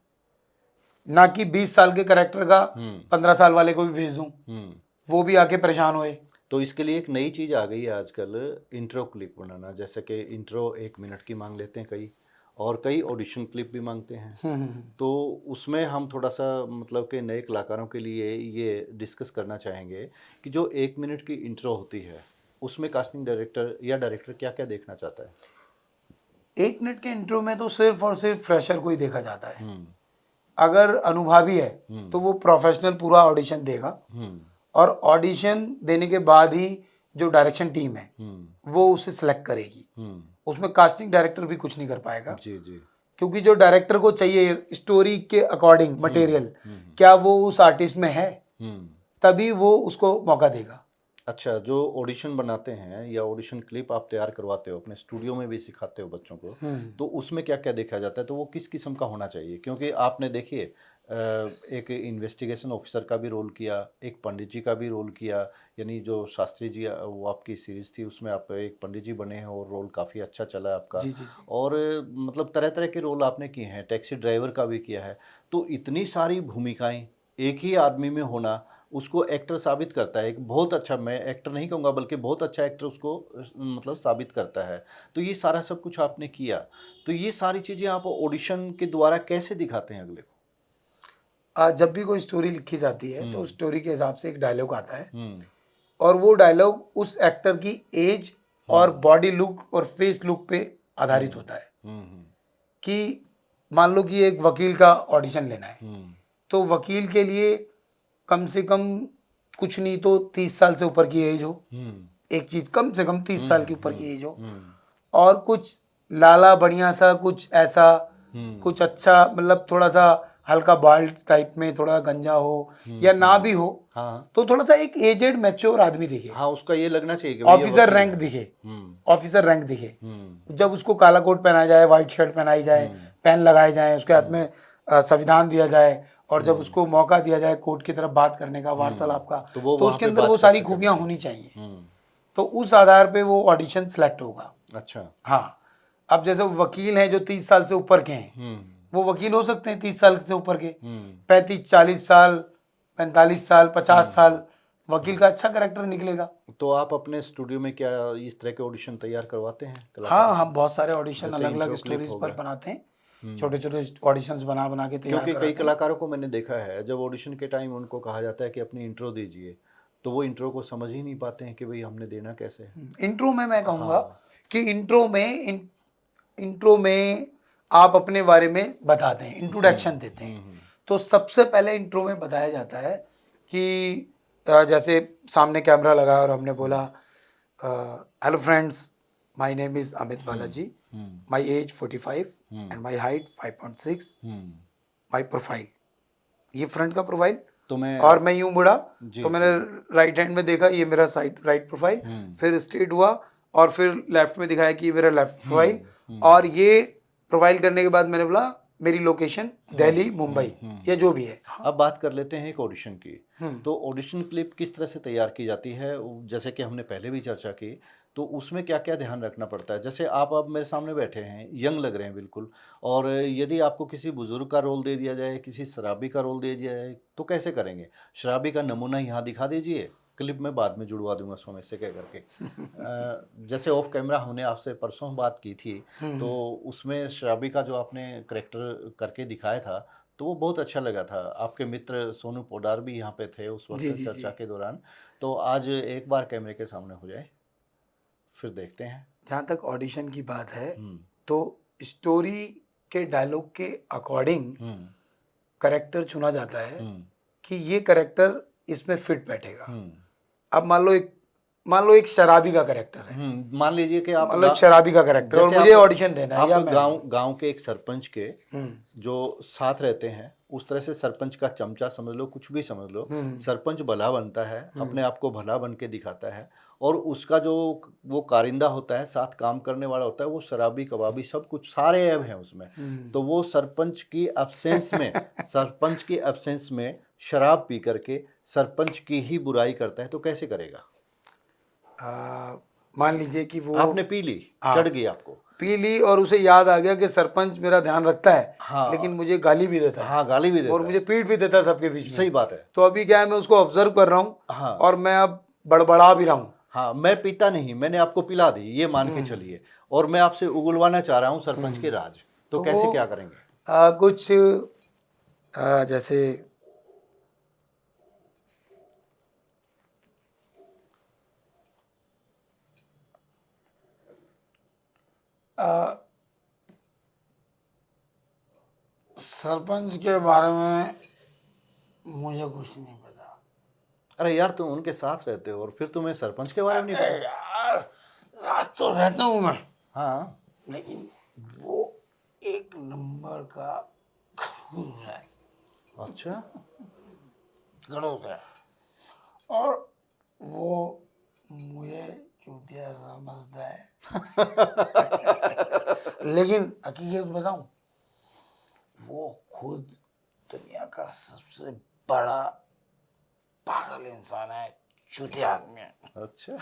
ना कि 20 साल के करेक्टर का हुँ, 15 साल वाले को भी भेज दूं, हुँ। वो भी आके परेशान होए। तो इसके लिए एक नई चीज़ आ गई है आजकल इंट्रो क्लिप बनाना, जैसे कि इंट्रो 1 मिनट की माँग लेते हैं कई और कई ऑडिशन क्लिप भी माँगते हैं। तो उसमें हम थोड़ा-सा मतलब कि नए कलाकारों के लिए ये डिस्कस करना चाहेंगे कि जो 1 मिनट की इंट्रो होती है, उसमें कास्टिंग डायरेक्टर या डायरेक्टर क्या-क्या देखना चाहता है? 1 मिनट के इंट्रो में तो सिर्फ और सिर्फ फ्रेशर को ही देखा जाता है, हुँ, अगर अनुभवी है तो वो प्रोफेशनल पूरा ऑडिशन देगा, और ऑडिशन देने के बाद ही जो डायरेक्शन टीम है वो उसे सिलेक्ट करेगी। उसमें कास्टिंग डायरेक्टर भी कुछ नहीं कर पाएगा, जी जी। क्योंकि जो डायरेक्टर को चाहिए स्टोरी के अकॉर्डिंग मटेरियल, क्या वो उस आर्टिस्ट में है, तभी वो उसको मौका देगा। अच्छा, जो ऑडिशन बनाते हैं या ऑडिशन क्लिप आप तैयार करवाते हो, अपने स्टूडियो में भी सिखाते हो बच्चों को, तो उसमें क्या क्या देखा जाता है? तो वो किस किस्म का होना चाहिए? क्योंकि आपने देखिए एक इन्वेस्टिगेशन ऑफिसर का भी रोल किया, एक पंडित जी का भी रोल किया, यानी जो शास्त्री जी वो आपकी सीरीज थी उसमें आप एक पंडित जी बने हैं और रोल काफ़ी अच्छा चला है आपका। जी जी जी। और मतलब तरह तरह के रोल आपने किए हैं, टैक्सी ड्राइवर का भी किया है। तो इतनी सारी भूमिकाएं एक ही आदमी में होना उसको एक्टर साबित करता है। एक बहुत अच्छा, मैं एक्टर नहीं कहूँगा बल्कि बहुत अच्छा एक्टर उसको मतलब साबित करता है। तो ये सारा सब कुछ आपने किया, तो ये सारी चीज़ें आप ऑडिशन के द्वारा कैसे दिखाते हैं अगले को? जब भी कोई स्टोरी लिखी जाती है तो उस स्टोरी के हिसाब से एक डायलॉग आता है, हम्म और वो डायलॉग उस एक्टर की एज और बॉडी लुक और फेस लुक पे आधारित होता है। हम्म कि मान लो कि एक वकील का ऑडिशन लेना है, हम्म तो वकील के लिए कम से कम कुछ नहीं तो 30 साल से ऊपर की एज हो, हम्म एक चीज कम से कम 30 साल की ऊपर की एज हो, हम्म और कुछ लाला बढ़िया सा कुछ ऐसा, कुछ अच्छा मतलब थोड़ा सा हल्का बाल्ड टाइप में, थोड़ा गंजा हो या ना भी हो, हाँ तो थोड़ा सा एक एजेड मैच्योर आदमी दिखे, हाँ, उसका ये लगना चाहिए कि भाई ये ऑफिसर वकील रैंक है। दिखे, हम्म ऑफिसर रैंक दिखे। हम्म जब उसको काला कोट पहनाया जाए, व्हाइट शर्ट पहनाई जाए, पेन लगाए जाए, उसके हाथ में संविधान दिया जाए, और जब उसको मौका दिया जाए कोर्ट की तरफ बात करने का, वार्तालाप का, तो वो तो वहाँ उसके पे अंदर वो बात कर सारी सके खूबियां वकील। होनी चाहिए। हम्म तो उस आधार पे वो ऑडिशन सेलेक्ट होगा। अच्छा। हाँ, अब जैसे वकील हैं जो 30 साल से ऊपर के हैं, हम्म वो वकील हो सकते हैं 30 साल से ऊपर के, हम्म 35-40 साल, 45 साल, 50 साल, वकील का अच्छा करेक्टर निकलेगा। तो आप अपने स्टूडियो में क्या इस तरह के ऑडिशन तैयार करवाते हैं कलाकारों हाँ, से? हम बहुत सारे ऑडिशन जैसे अलग अलग इंट्रो क्लिप स्टोरीज हो पर गया। बनाते हैं, छोटे छोटे ऑडिशंस बना बना के तैयार क्योंकि कई कराते हैं। कलाकारों को मैंने देखा है जब ऑडिशन के टाइम उनको कहा जाता है कि अपनी इंट्रो दीजिए, तो वो इंट्रो को समझ ही नहीं पाते हैं कि भाई हमने देना कैसे है। इंट्रो में मैं कहूँगा हाँ। कि इंट्रो में आप अपने बारे में बताते हैं, इंट्रोडक्शन देते हैं। तो सबसे पहले इंट्रो में बताया जाता है कि जैसे सामने कैमरा लगा और हमने बोला, hello friends, my name is Amit Balaji, my age 45 and my height 5.6, my profile, ये फ्रंट का प्रोफाइल, तो मैं और मैं यूं मुड़ा जी तो जी। मैंने राइट हैंड में देखा ये मेरा साइड राइट प्रोफाइल, फिर स्ट्रेट हुआ और फिर लेफ्ट में दिखाया कि ये मेरा लेफ्ट प्रोफाइल, और ये प्रोफाइल करने के बाद मैंने बोला मेरी लोकेशन दिल्ली, मुंबई या जो भी है। अब बात कर लेते हैं एक ऑडिशन की। तो ऑडिशन क्लिप किस तरह से तैयार की जाती है? जैसे कि हमने पहले भी चर्चा की, तो उसमें क्या क्या ध्यान रखना पड़ता है? जैसे आप अब मेरे सामने बैठे हैं, यंग लग रहे हैं बिल्कुल, और यदि आपको किसी बुजुर्ग का रोल दे दिया जाए, किसी शराबी का रोल दे दिया जाए, तो कैसे करेंगे? शराबी का नमूना यहाँ दिखा दीजिए, क्लिप में बाद में जुड़वा दूंगा सो में से कह करके। जैसे ऑफ कैमरा हमने आपसे परसों बात की थी, तो उसमें शराबी का जो आपने करेक्टर करके दिखाया था, तो वो बहुत अच्छा लगा था। आपके मित्र सोनू पोडार भी यहाँ पे थे उस वक्त जी जी चर्चा जी। के दौरान। तो आज एक बार कैमरे के सामने हो जाए, फिर देखते हैं। जहाँ तक ऑडिशन की बात है, हम्म तो स्टोरी के डायलॉग के अकॉर्डिंग हम्म करेक्टर चुना जाता है हम्म कि ये करेक्टर इसमें फिट बैठेगा। हम्म अब मान लो एक शराबी का करेक्टर है, मान लीजिए कि आप मान लो एक शराबी का करेक्टर और जैसे मुझे आप ऑडिशन देना है, आप या मैं गांव गांव के एक सरपंच के हम्म जो साथ रहते हैं, उस तरह से सरपंच का चमचा समझ लो, कुछ भी समझ लो। सरपंच भला बनता है, अपने आप को भला बन के दिखाता है, और उसका जो वो कारिंदा होता है, साथ काम करने वाला होता है, वो शराबी कबाबी सब कुछ सारे ऐब हैं उसमें। तो वो सरपंच की एब्सेंस में शराब पी करके सरपंच की ही बुराई करता है, तो कैसे करेगा? मान लीजिए कि वो आपने पी ली, हाँ, चढ़ गई आपको। पी ली और उसे याद आ गया कि सरपंच मेरा ध्यान रखता है, लेकिन हाँ मुझे गाली भी देता है हाँ, गाली भी और देता मुझे है। पीट भी देता है सबके बीच में। सही बात है। तो अभी क्या है, मैं उसको ऑब्जर्व कर रहा हूँ हाँ और मैं अब बड़बड़ा भी रहा हूँ। हाँ, मैं पीता नहीं, मैंने आपको पिला दी, ये मान के चलिए, और मैं आपसे उगलवाना चाह रहा हूँ सरपंच के राज, तो तो कैसे वो क्या करेंगे? कुछ जैसे सरपंच के बारे में मुझे कुछ नहीं पता। अरे यार, तुम उनके साथ रहते हो और फिर तुम्हें सरपंच के बारे में नहीं अरे पता? यार, साथ तो रहता हूँ मैं, हाँ। लेकिन वो एक नंबर का खड़ूस है, अच्छा। खड़ूस है। और वो मुझे चूतिया समझता है। लेकिन हकीकत बताऊं, वो खुद दुनिया का सबसे बड़ा पागल इंसान है, चूतिया आदमी है। अच्छा।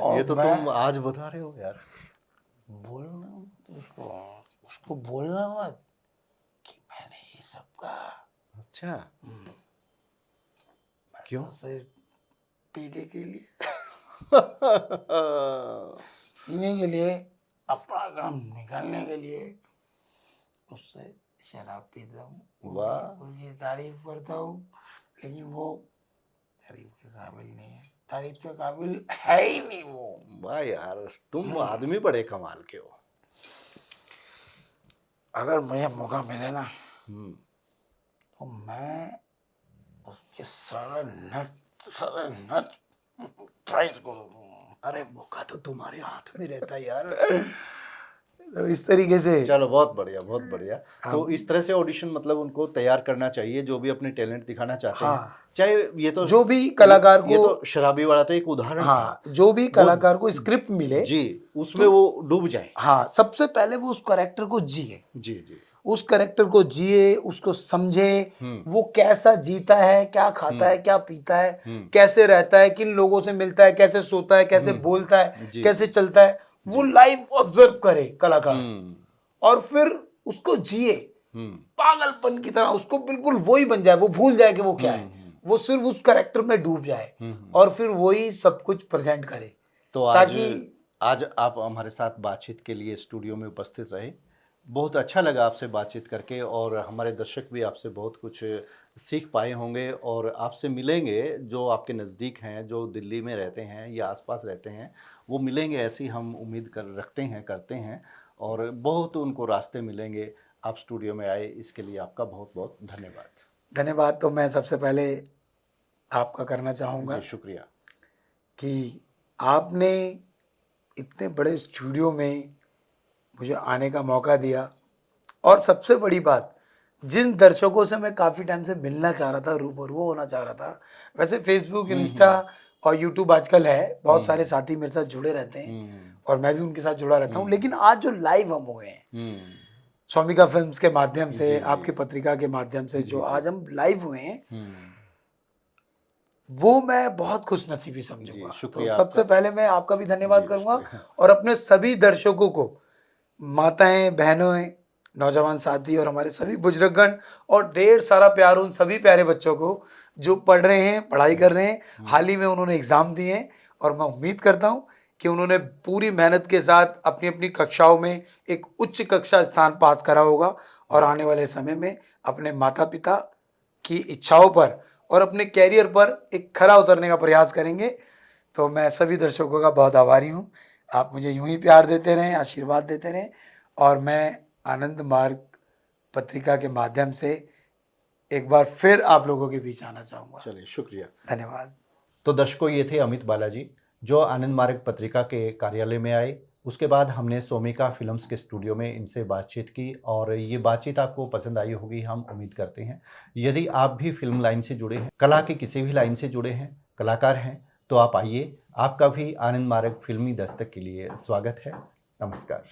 और ये तो मैं तुम आज बता रहे हो यार। बोलना मत उसको बोलना मत कि मैंने ये सब कहा। अच्छा। मैं क्यों? तो सिर्फ पीने के लिए, पीने के लिए, अपना काम निकालने के लिए उससे शराब पीता हूँ, वाह। उसकी तारीफ करता हूँ, लेकिन वो तारीफ के काबिल नहीं है, तारीफ के काबिल है ही नहीं वो। वाह यार, तुम आदमी बड़े कमाल के हो। अगर मुझे मौका मिले ना, हम्म। तो मैं उसके सारे नट ट्राई करूँ। अरे मौका तो तुम्हारे हाथ में रहता है यार। तो इस तरीके से चलो, बहुत बढ़िया, बहुत बढ़िया। तो हम, इस तरह से ऑडिशन मतलब उनको तैयार करना चाहिए जो भी अपने टैलेंट दिखाना चाहते हैं। हाँ, चाहे ये तो जो भी कलाकार ये को, तो शराबी वाला तो एक उदाहरण था। हाँ, जो भी वो कलाकार को स्क्रिप्ट मिले, जी, उसमें तो वो डूब जाए। हाँ, सबसे पहले वो उस कैरेक्टर को जिए, जी जी। उस कैरेक्टर को जिए, उसको समझे, वो कैसा जीता है, क्या खाता है, क्या पीता है, कैसे रहता है, किन लोगों से मिलता है, कैसे सोता है, कैसे बोलता है, जी कैसे जी। चलता है, वो लाइव ऑब्जर्व करे कलाकार, हम्म और फिर उसको जिए हम्म पागलपन की तरह, उसको बिल्कुल वही बन जाए, वो भूल जाए कि वो क्या है, वो सिर्फ उस कैरेक्टर में डूब जाए और फिर वही सब कुछ प्रेजेंट करे। तो आज ताकि आज आप हमारे साथ बातचीत के लिए स्टूडियो में उपस्थित रहे। बहुत अच्छा लगा आपसे बातचीत करके, और हमारे दर्शक भी आपसे बहुत कुछ सीख पाए होंगे और आपसे मिलेंगे। जो आपके नज़दीक हैं, जो दिल्ली में रहते हैं या आसपास रहते हैं, वो मिलेंगे, ऐसी हम उम्मीद रखते हैं, करते हैं, और बहुत उनको रास्ते मिलेंगे। आप स्टूडियो में आए, इसके लिए आपका बहुत बहुत धन्यवाद। धन्यवाद तो मैं सबसे पहले आपका करना चाहूँगा जी, शुक्रिया। कि आपने इतने बड़े स्टूडियो में मुझे आने का मौका दिया, और सबसे बड़ी बात, जिन दर्शकों से मैं काफ़ी टाइम से मिलना चाह रहा था, रूबरू होना चाह रहा था, वैसे फेसबुक, इंस्टा और यूट्यूब आजकल है, बहुत सारे साथी मेरे साथ जुड़े रहते हैं और मैं भी उनके साथ जुड़ा रहता हूँ, लेकिन आज जो लाइव हम हुए हैं स्वामिका फिल्म्स के माध्यम से, आपकी पत्रिका के माध्यम से, जो आज हम लाइव हुए हैं, वो मैं बहुत खुश नसीबी समझूंगा। तो शुक्रिया सबसे आपका। पहले मैं आपका भी धन्यवाद करूंगा, शुक्रिया। और अपने सभी दर्शकों को, माताएं, बहनों, नौजवान साथी और हमारे सभी बुजुर्गगण, और ढेर सारा प्यार उन सभी प्यारे बच्चों को जो पढ़ रहे हैं, पढ़ाई कर रहे हैं। हाल ही में उन्होंने एग्ज़ाम दिए हैं, और मैं उम्मीद करता हूं कि उन्होंने पूरी मेहनत के साथ अपनी अपनी कक्षाओं में एक उच्च कक्षा स्थान पास करा होगा, और आने वाले समय में अपने माता पिता की इच्छाओं पर और अपने कैरियर पर एक खरा उतरने का प्रयास करेंगे। तो मैं सभी दर्शकों का बहुत आभारी हूँ। आप मुझे यूं ही प्यार देते रहें, आशीर्वाद देते रहें, और मैं आनंद मार्ग पत्रिका के माध्यम से एक बार फिर आप लोगों के बीच आना चाहूँगा। चलिए, शुक्रिया। धन्यवाद। तो दर्शकों, ये थे अमित बालाजी, जो आनंद मार्ग पत्रिका के कार्यालय में आए। उसके बाद हमने सोमिका फिल्म्स के स्टूडियो में इनसे बातचीत की, और ये बातचीत आपको पसंद आई होगी, हम उम्मीद करते हैं। यदि आप भी फिल्म लाइन से जुड़े हैं, कला की किसी भी लाइन से जुड़े हैं, कलाकार हैं, तो आप आइए। आपका भी आनंद मार्ग फिल्मी दस्तक के लिए स्वागत है। नमस्कार।